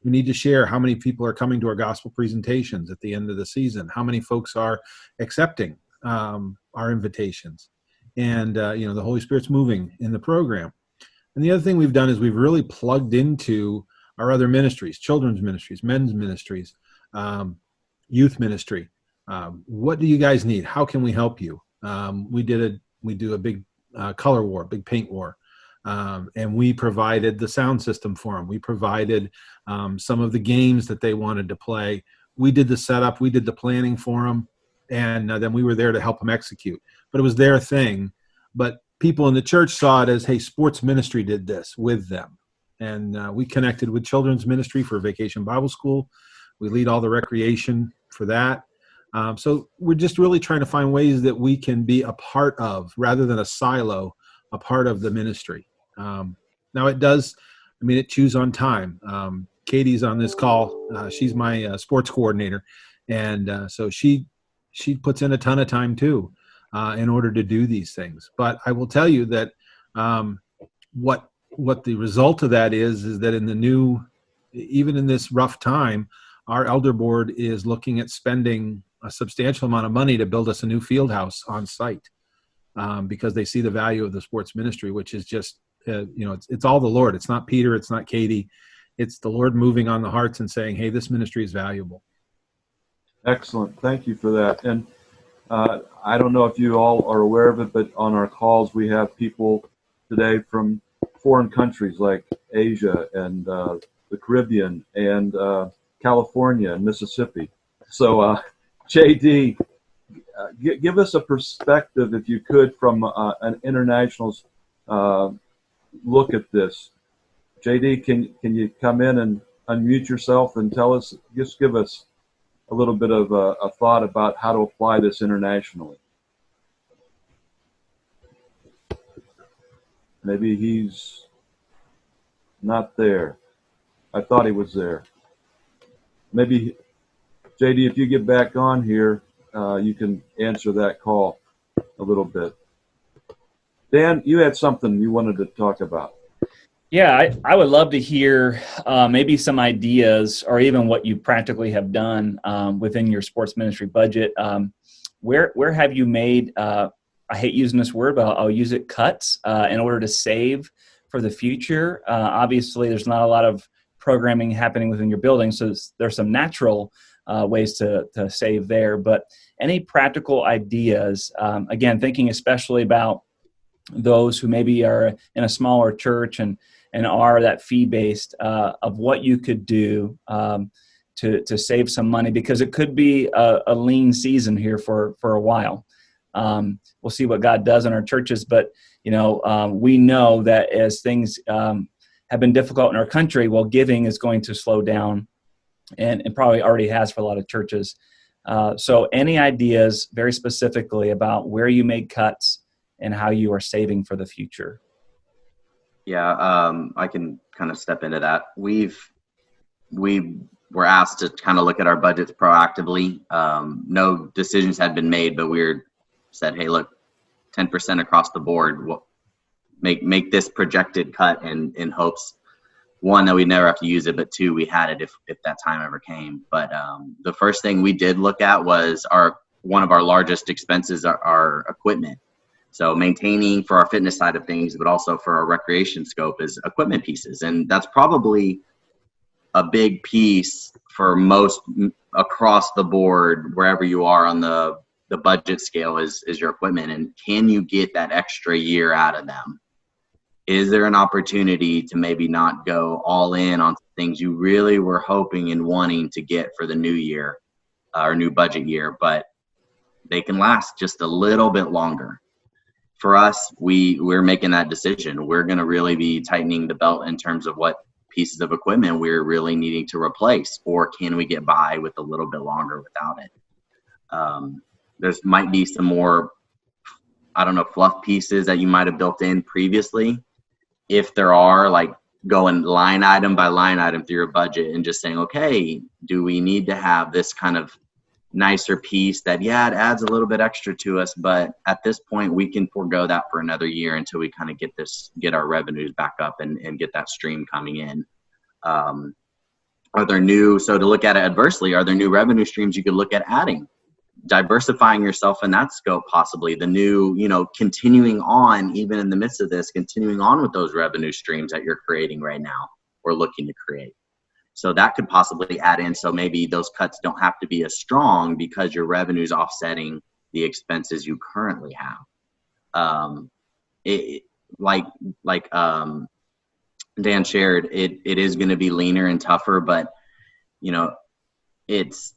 Speaker 6: we need to share how many people are coming to our gospel presentations at the end of the season, how many folks are accepting our invitations, and the Holy Spirit's moving in the program. And the other thing we've done is we've really plugged into our other ministries, children's ministries, men's ministries, youth ministry. What do you guys need? How can we help you? We do a big color war, big paint war. And we provided the sound system for them. We provided some of the games that they wanted to play. We did the setup. We did the planning for them. And then we were there to help them execute. But it was their thing. But people in the church saw it as, hey, sports ministry did this with them. And we connected with children's ministry for Vacation Bible School. We lead all the recreation for that. So we're just really trying to find ways that we can be a part of, rather than a silo, a part of the ministry. Now it chews on time. Katie's on this call. She's my sports coordinator. And so she puts in a ton of time too, in order to do these things. But I will tell you that what the result of that is that even in this rough time, our elder board is looking at spending a substantial amount of money to build us a new field house on site, because they see the value of the sports ministry, which is just, it's all the Lord. It's not Peter. It's not Katie. It's the Lord moving on the hearts and saying, hey, this ministry is valuable.
Speaker 1: Excellent. Thank you for that. And I don't know if you all are aware of it, but on our calls, we have people today from foreign countries like Asia and the Caribbean and California and Mississippi. So, JD, give us a perspective, if you could, from an international look at this. JD, can you come in and unmute yourself and give us a little bit of a thought about how to apply this internationally? Maybe he's not there. I thought he was there. Maybe, JD, if you get back on here, you can answer that call a little bit. Dan, you had something you wanted to talk about.
Speaker 4: Yeah, I would love to hear maybe some ideas, or even what you practically have done within your sports ministry budget. Where have you made, I hate using this word, but I'll use it, cuts in order to save for the future? Obviously, there's not a lot of programming happening within your building, so there's some natural ways to save there. But any practical ideas, again, thinking especially about those who maybe are in a smaller church and are that fee-based, of what you could do to save some money, because it could be a lean season here for a while. We'll see what God does in our churches, but we know that as things have been difficult in our country, well, giving is going to slow down, and probably already has for a lot of churches. So any ideas very specifically about where you made cuts and how you are saving for the future?
Speaker 3: Yeah, I can kind of step into that. We were asked to kind of look at our budgets proactively. No decisions had been made, but we said, hey, look, 10% across the board. We'll make this projected cut in hopes, one, that we'd never have to use it, but two, we had it if that time ever came. But the first thing we did look at was one of our largest expenses, our equipment. So maintaining for our fitness side of things, but also for our recreation scope, is equipment pieces. And that's probably a big piece for most across the board, wherever you are on the budget scale, is your equipment. And can you get that extra year out of them? is there an opportunity to maybe not go all in on things you really were hoping and wanting to get for the new year or new budget year, but they can last just a little bit longer? For us, we're making that decision. We're going to really be tightening the belt in terms of what pieces of equipment we're really needing to replace, or can we get by with a little bit longer without it? There's might be some more, I don't know, fluff pieces that you might have built in previously. If there are, like going line item by line item through your budget and just saying, okay, do we need to have this kind of nicer piece that, yeah, it adds a little bit extra to us, but at this point we can forego that for another year until we kind of get our revenues back up and get that stream coming in. Are there new, so to look at it adversely, are there new revenue streams you could look at adding, diversifying yourself in that scope, possibly the new, continuing on, even in the midst of this, continuing on with those revenue streams that you're creating right now or looking to create? So that could possibly add in. So maybe those cuts don't have to be as strong because your revenue is offsetting the expenses you currently have. Like Dan shared, it is going to be leaner and tougher, but it's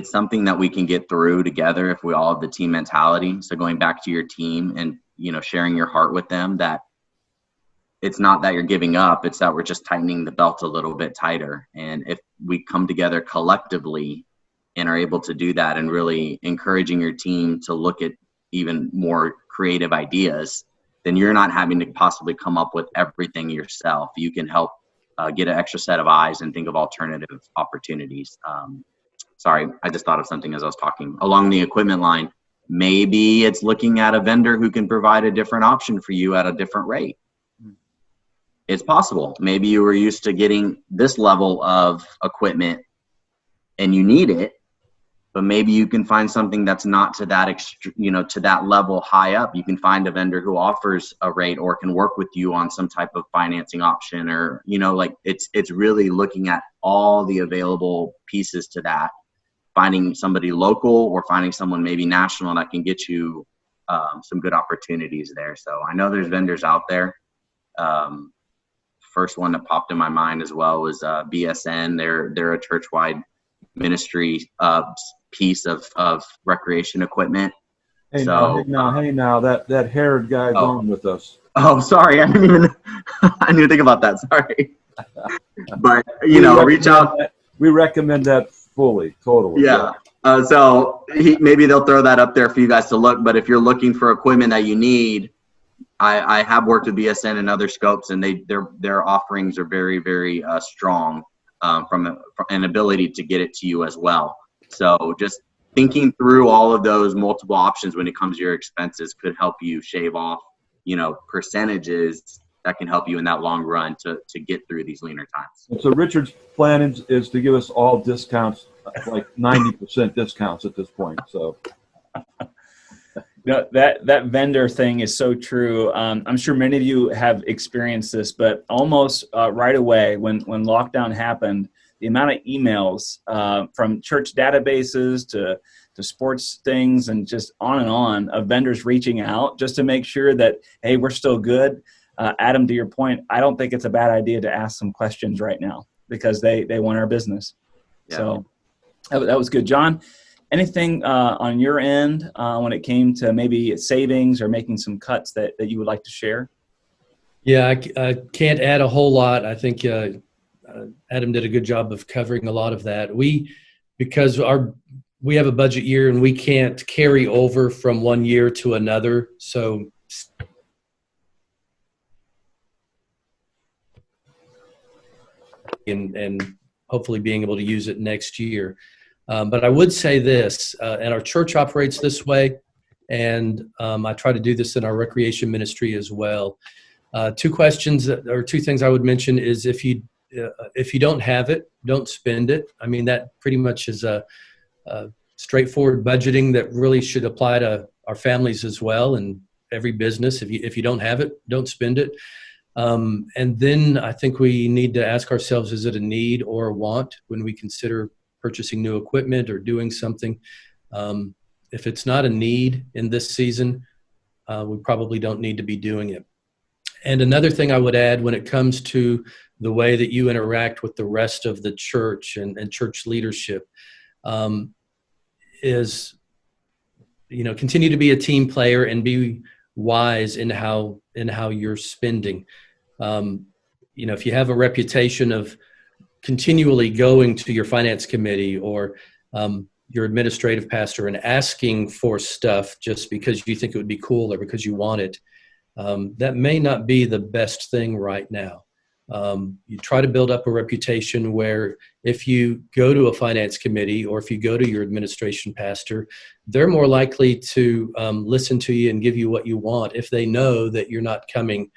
Speaker 3: something that we can get through together if we all have the team mentality. So going back to your team and sharing your heart with them, that it's not that you're giving up, it's that we're just tightening the belt a little bit tighter. And if we come together collectively and are able to do that and really encouraging your team to look at even more creative ideas, then you're not having to possibly come up with everything yourself. You can help get an extra set of eyes and think of alternative opportunities. Sorry, I just thought of something as I was talking. Along the equipment line, maybe it's looking at a vendor who can provide a different option for you at a different rate. It's possible. Maybe you were used to getting this level of equipment and you need it, but maybe you can find something that's not to that to that level high up. You can find a vendor who offers a rate or can work with you on some type of financing option, or it's really looking at all the available pieces to that, finding somebody local or finding someone maybe national that can get you some good opportunities there. So I know there's vendors out there. First one that popped in my mind as well was BSN. They're a church-wide ministry piece of recreation equipment.
Speaker 1: Hey,
Speaker 3: so
Speaker 1: now, that haired guy's on with us.
Speaker 3: Oh, sorry, I didn't think about that. Sorry, but reach out.
Speaker 1: We recommend that fully, totally.
Speaker 3: Yeah. So maybe they'll throw that up there for you guys to look. But if you're looking for equipment that you need, I have worked with BSN and other scopes, and their offerings are very, very strong from an ability to get it to you as well. So just thinking through all of those multiple options when it comes to your expenses could help you shave off, percentages that can help you in that long run to get through these leaner times.
Speaker 1: And so Richard's plan is to give us all discounts, like 90% discounts at this point. So.
Speaker 4: No, that vendor thing is so true. I'm sure many of you have experienced this, but almost right away when lockdown happened, the amount of emails from church databases to sports things and just on of vendors reaching out just to make sure that, hey, we're still good. Adam, to your point, I don't think it's a bad idea to ask some questions right now because they want our business. Yeah. So that was good. John, anything on your end when it came to maybe savings or making some cuts that you would like to share?
Speaker 2: Yeah, I can't add a whole lot. I think Adam did a good job of covering a lot of that. Because we have a budget year and we can't carry over from one year to another. So and hopefully being able to use it next year. But I would say this, and our church operates this way, and I try to do this in our recreation ministry as well. Two things I would mention is if you don't have it, don't spend it. I mean, that pretty much is a straightforward budgeting that really should apply to our families as well and every business. If you don't have it, don't spend it. And then I think we need to ask ourselves, is it a need or a want when we consider purchasing new equipment or doing something? If it's not a need in this season, we probably don't need to be doing it. And another thing I would add when it comes to the way that you interact with the rest of the church and church leadership is, continue to be a team player and be wise in how you're spending. If you have a reputation of continually going to your finance committee or your administrative pastor and asking for stuff just because you think it would be cool or because you want it, that may not be the best thing right now. You try to build up a reputation where if you go to a finance committee or if you go to your administration pastor, they're more likely to listen to you and give you what you want if they know that you're not coming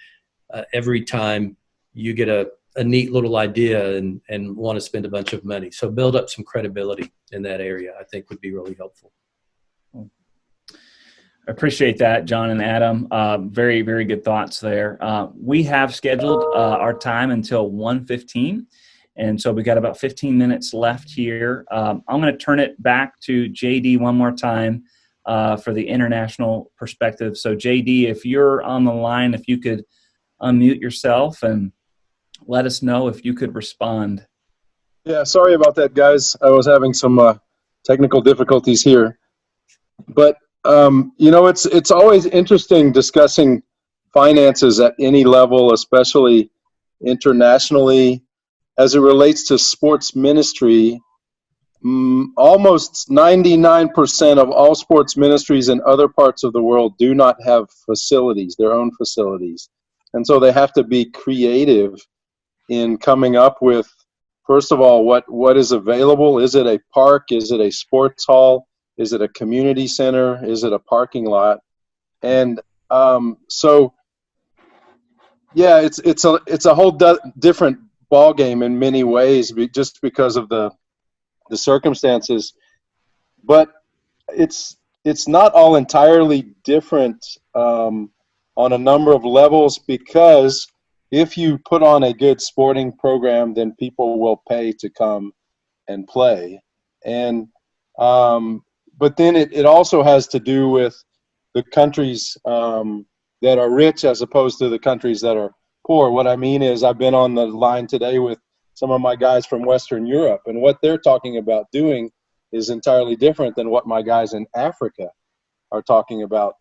Speaker 2: every time you get a neat little idea and want to spend a bunch of money. So build up some credibility in that area, I think would be really helpful.
Speaker 4: I appreciate that, John and Adam. Very, very good thoughts there. We have scheduled our time until 1:15, and so we got about 15 minutes left here. I'm going to turn it back to JD one more time for the international perspective. So JD, if you're on the line, if you could unmute yourself and let us know if you could respond.
Speaker 7: Yeah, sorry about that, guys. I was having some technical difficulties here. But, it's always interesting discussing finances at any level, especially internationally. As it relates to sports ministry, almost 99% of all sports ministries in other parts of the world do not have facilities, their own facilities. And so they have to be creative in coming up with, first of all, what is available. Is it a park? Is it a sports hall? Is it a community center? Is it a parking lot? And it's a whole different ball game in many ways, just because of the circumstances. But it's not all entirely different on a number of levels, because if you put on a good sporting program, then people will pay to come and play. And but then it also has to do with the countries that are rich as opposed to the countries that are poor. What I mean is, I've been on the line today with some of my guys from Western Europe, and what they're talking about doing is entirely different than what my guys in Africa are talking about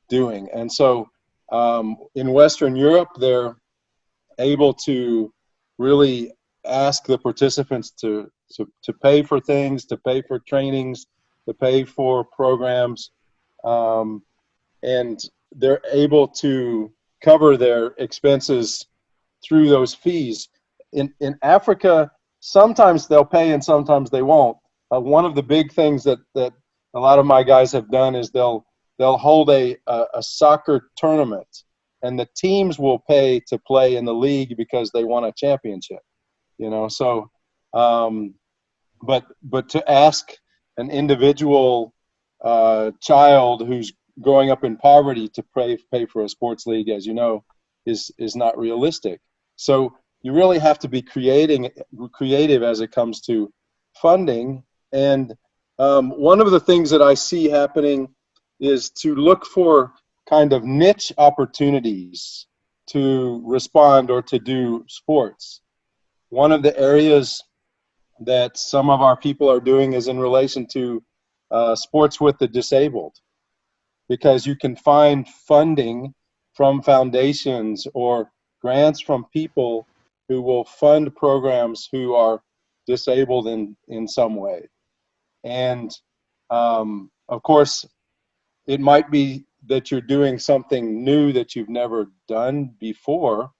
Speaker 7: doing. And so in Western Europe, they're able to really ask the participants to pay for things, to pay for trainings, to pay for programs, and they're able to cover their expenses through those fees. In Africa, sometimes they'll pay and sometimes they won't. One of the big things that a lot of my guys have done is they'll hold a soccer tournament, and the teams will pay to play in the league because they won a championship, So, but to ask an individual child who's growing up in poverty to pay for a sports league, as you know, is not realistic. So you really have to be creative as it comes to funding. And one of the things that I see happening is to look for kind of niche opportunities to respond or to do sports. One of the areas that some of our people are doing is in relation to sports with the disabled, because you can find funding from foundations or grants from people who will fund programs who are disabled in some way. And of course, it might be that you're doing something new that you've never done before,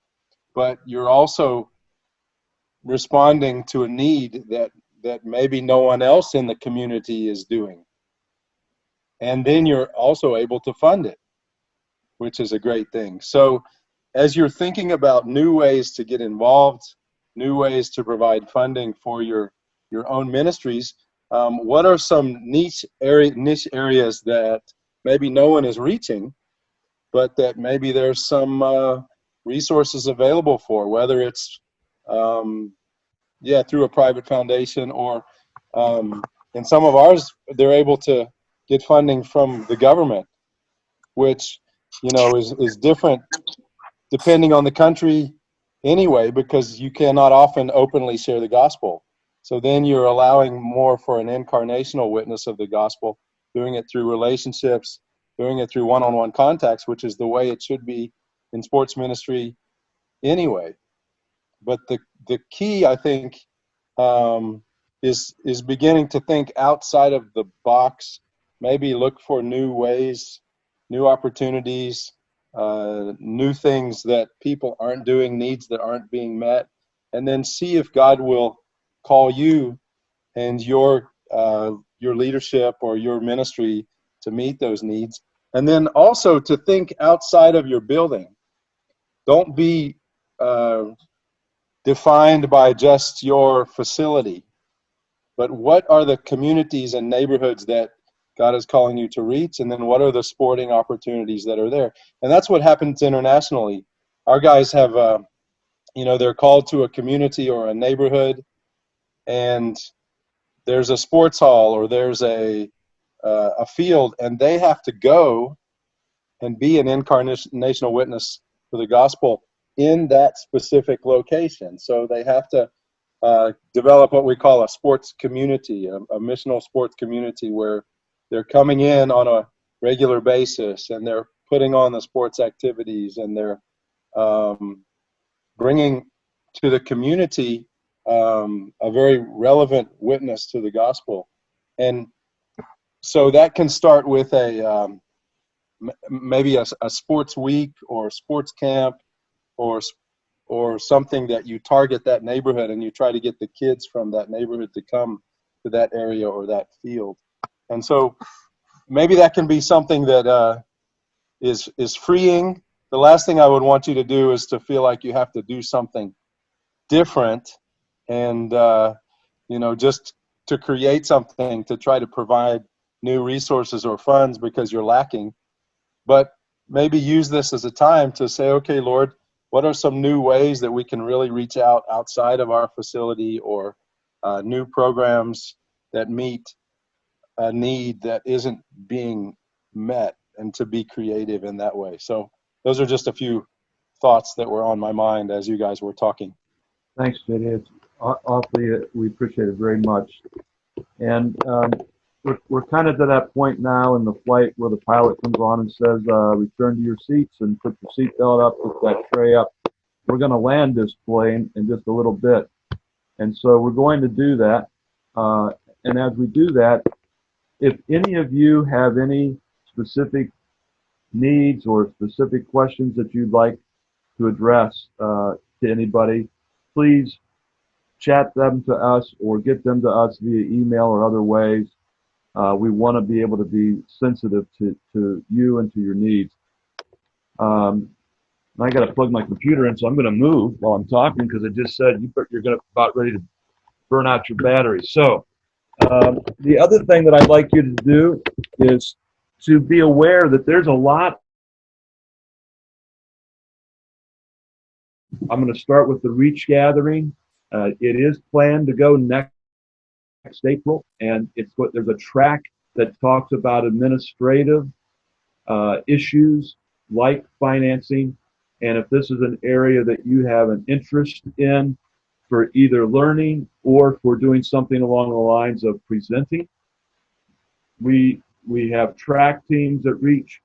Speaker 7: but you're also responding to a need that maybe no one else in the community is doing. And then you're also able to fund it, which is a great thing. So as you're thinking about new ways to get involved, new ways to provide funding for your own ministries, what are some niche areas that maybe no one is reaching, but that maybe there's some resources available for, whether it's through a private foundation, or in some of ours, they're able to get funding from the government, which is different depending on the country anyway, because you cannot often openly share the gospel. So then you're allowing more for an incarnational witness of the gospel, doing it through relationships, doing it through one-on-one contacts, which is the way it should be in sports ministry anyway. But the key, I think, is beginning to think outside of the box, maybe look for new ways, new opportunities, new things that people aren't doing, needs that aren't being met, and then see if God will call you and your leadership or your ministry to meet those needs. And then also to think outside of your building. Don't be defined by just your facility, but what are the communities and neighborhoods that God is calling you to reach, and then what are the sporting opportunities that are there? And that's what happens internationally. Our guys have, they're called to a community or a neighborhood, and there's a sports hall or there's a field, and they have to go and be an incarnational witness for the gospel in that specific location. So they have to develop what we call a sports community, a missional sports community, where they're coming in on a regular basis and they're putting on the sports activities, and they're bringing to the community a very relevant witness to the gospel. And so that can start with maybe a sports week or sports camp, or something that you target that neighborhood and you try to get the kids from that neighborhood to come to that area or that field. And so maybe that can be something that is freeing. The last thing I would want you to do is to feel like you have to do something different and just to create something to try to provide new resources or funds because you're lacking. But maybe use this as a time to say, okay, Lord, what are some new ways that we can really reach out outside of our facility, or new programs that meet a need that isn't being met, and to be creative in that way. So those are just a few thoughts that were on my mind as you guys were talking.
Speaker 1: Thanks, JD. It's awfully, we appreciate it very much. And we're kind of to that point now in the flight where the pilot comes on and says, return to your seats and put your seatbelt up, put that tray up. We're going to land this plane in just a little bit. And so we're going to do that. And as we do that, if any of you have any specific needs or specific questions that you'd like to address to anybody, please chat them to us or get them to us via email or other ways. We want to be able to be sensitive to you and to your needs. I got to plug my computer in, so I'm going to move while I'm talking because it just said you're about ready to burn out your battery. So the other thing that I'd like you to do is to be aware that there's a lot. I'm going to start with the Reach Gathering. It is planned to go next April, and there's a track that talks about administrative issues like financing, and if this is an area that you have an interest in for either learning or for doing something along the lines of presenting, we have track teams at Reach,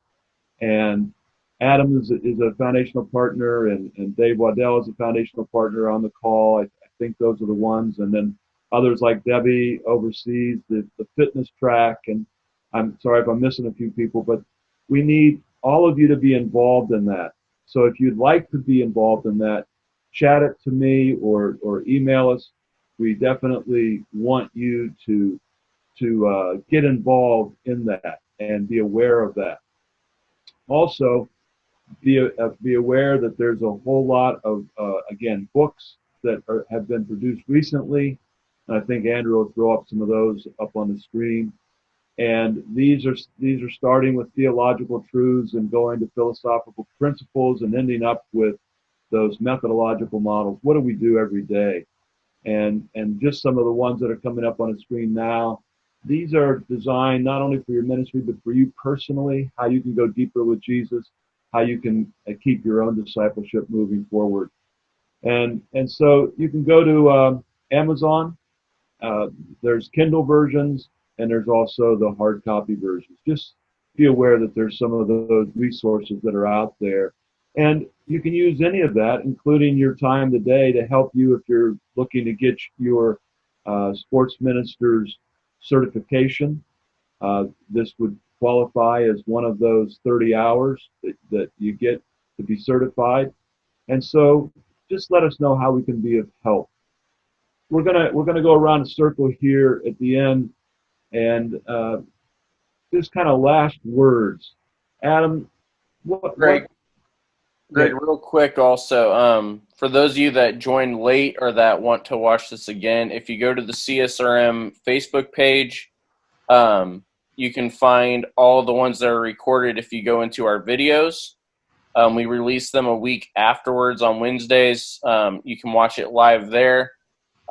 Speaker 1: and Adam is a foundational partner, and Dave Waddell is a foundational partner on the call. I think those are the ones, and then others like Debbie oversees the fitness track, and I'm sorry if I'm missing a few people, but we need all of you to be involved in that. So if you'd like to be involved in that, chat it to me or email us. We definitely want you to get involved in that and be aware of that. Also, be aware that there's a whole lot of, again, books that have been produced recently. And I think Andrew will throw up some of those up on the screen. And these are starting with theological truths and going to philosophical principles and ending up with those methodological models. What do we do every day? And just some of the ones that are coming up on the screen now. These are designed not only for your ministry, but for you personally, how you can go deeper with Jesus. how you can keep your own discipleship moving forward. And so you can go to Amazon. There's Kindle versions, and there's also the hard copy versions. Just be aware that there's some of those resources that are out there. And you can use any of that, including your time today, to help you if you're looking to get your sports minister's certification. This would qualify as one of those 30 hours that you get to be certified. And so just let us know how we can be of help. We're gonna go around a circle here at the end, and just kind of last words. Adam,
Speaker 8: Greg, real quick also, for those of you that joined late or that want to watch this again, if you go to the CSRM Facebook page, you can find all the ones that are recorded if you go into our videos. We release them a week afterwards on Wednesdays. You can watch it live there.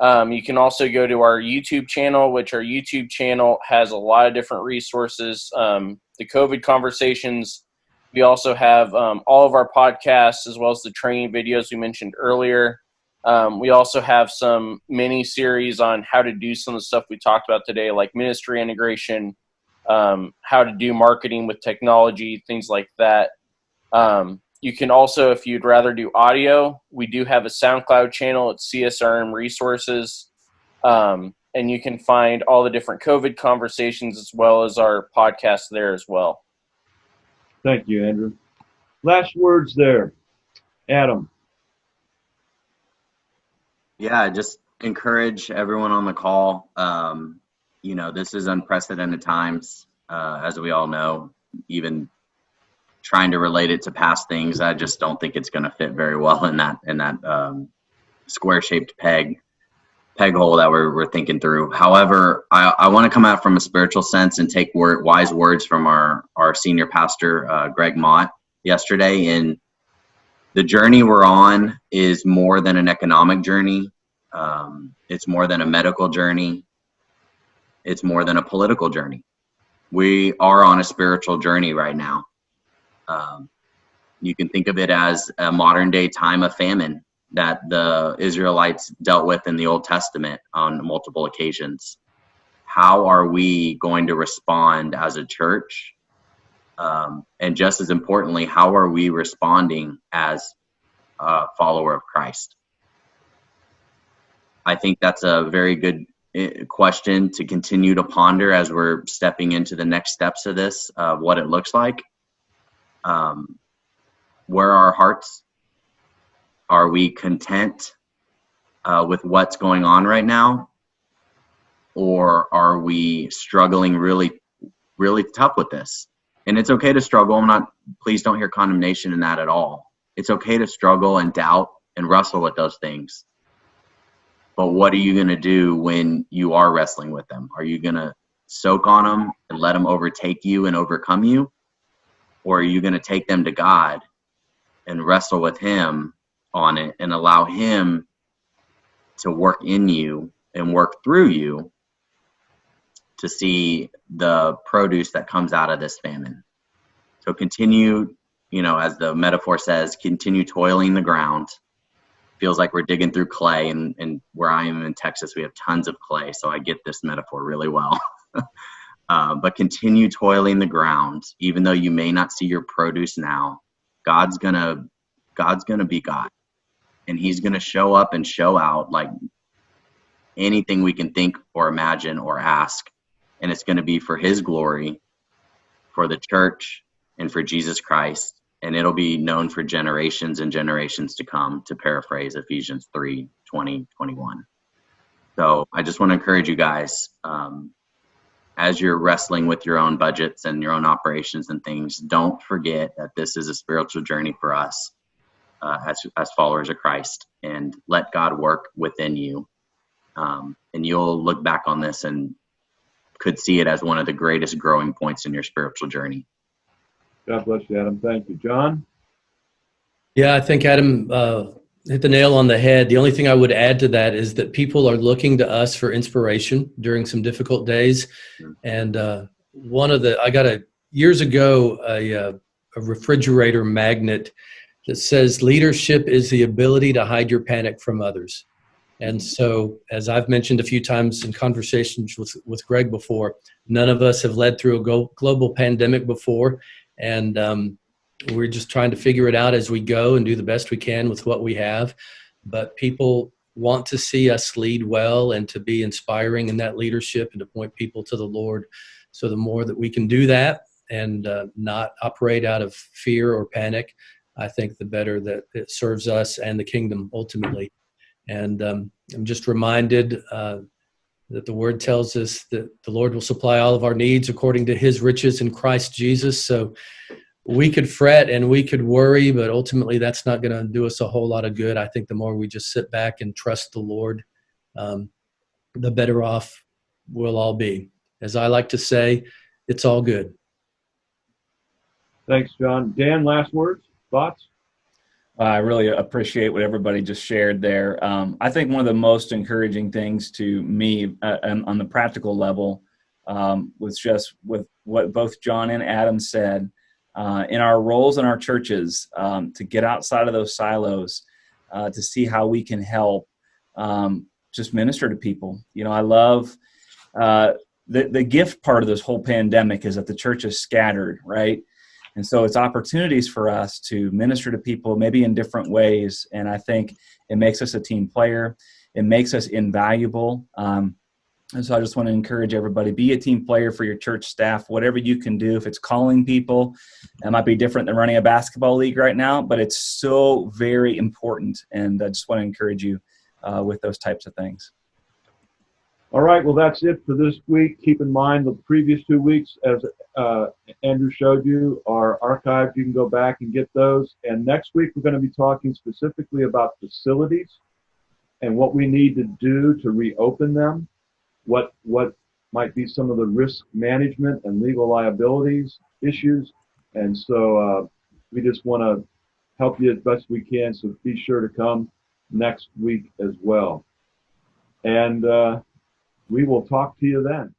Speaker 8: You can also go to our YouTube channel, which our YouTube channel has a lot of different resources. The COVID conversations. We also have all of our podcasts as well as the training videos we mentioned earlier. We also have some mini series on how to do some of the stuff we talked about today, like ministry integration, how to do marketing with technology, things like that. You can also, if you'd rather do audio, we do have a SoundCloud channel at CSRM Resources. And you can find all the different COVID conversations as well as our podcast there as well.
Speaker 1: Thank you, Andrew. Last words there. Adam.
Speaker 3: Yeah, just encourage everyone on the call. This is unprecedented times, as we all know. Even trying to relate it to past things, I just don't think it's going to fit very well in that square-shaped peg hole that we're thinking through. However, I want to come out from a spiritual sense and take wise words from our senior pastor, Greg Mott, yesterday. And the journey we're on is more than an economic journey. It's more than a medical journey. It's more than a political journey. We are on a spiritual journey right now. You can think of it as a modern day time of famine that the Israelites dealt with in the Old Testament on multiple occasions. How are we going to respond as a church? And just as importantly, how are we responding as a follower of Christ? I think that's a very good question to continue to ponder as we're stepping into the next steps of this, what it looks like. Where are our hearts? Are we content with what's going on right now? Or are we struggling really, really tough with this? And it's okay to struggle. Please don't hear condemnation in that at all. It's okay to struggle and doubt and wrestle with those things. But what are you going to do when you are wrestling with them? Are you going to soak on them and let them overtake you and overcome you? Or are you going to take them to God and wrestle with Him on it and allow Him to work in you and work through you to see the produce that comes out of this famine? So continue, as the metaphor says, continue toiling the ground. Feels like we're digging through clay, and where I am in Texas, we have tons of clay, so I get this metaphor really well. But continue toiling the ground, even though you may not see your produce now. God's gonna be God, and He's gonna show up and show out like anything we can think or imagine or ask, and it's gonna be for His glory, for the church, and for Jesus Christ, and it'll be known for generations and generations to come, to paraphrase Ephesians 3:20-21. So I just want to encourage you guys, as you're wrestling with your own budgets and your own operations and things, don't forget that this is a spiritual journey for us as followers of Christ, and let God work within you. And you'll look back on this and could see it as one of the greatest growing points in your spiritual journey.
Speaker 1: God bless you, Adam. Thank you. John?
Speaker 2: Yeah, I think Adam hit the nail on the head. The only thing I would add to that is that people are looking to us for inspiration during some difficult days. And years ago, a refrigerator magnet that says leadership is the ability to hide your panic from others. And so, as I've mentioned a few times in conversations with Greg before, none of us have led through a global pandemic before. And we're just trying to figure it out as we go and do the best we can with what we have. But people want to see us lead well and to be inspiring in that leadership and to point people to the Lord. So the more that we can do that and not operate out of fear or panic, I think the better that it serves us and the kingdom ultimately. And I'm just reminded that the word tells us that the Lord will supply all of our needs according to his riches in Christ Jesus. So we could fret and we could worry, but ultimately that's not going to do us a whole lot of good. I think the more we just sit back and trust the Lord, the better off we'll all be. As I like to say, it's all good.
Speaker 1: Thanks, John. Dan, last words, thoughts?
Speaker 4: I really appreciate what everybody just shared there. I think one of the most encouraging things to me on the practical level was just with what both John and Adam said, in our roles in our churches, to get outside of those silos, to see how we can help just minister to people. You know, I love the gift part of this whole pandemic is that the church is scattered, right? And so it's opportunities for us to minister to people maybe in different ways. And I think it makes us a team player. It makes us invaluable. And so I just want to encourage everybody, be a team player for your church staff, whatever you can do. If it's calling people, that might be different than running a basketball league right now, but it's so very important. And I just want to encourage you with those types of things.
Speaker 1: All right, well, that's it for this week. Keep in mind the previous 2 weeks, as Andrew showed you, are archived. You can go back and get those. And next week, we're going to be talking specifically about facilities and what we need to do to reopen them, what might be some of the risk management and legal liabilities issues. And so we just want to help you as best we can, so be sure to come next week as well. And we will talk to you then.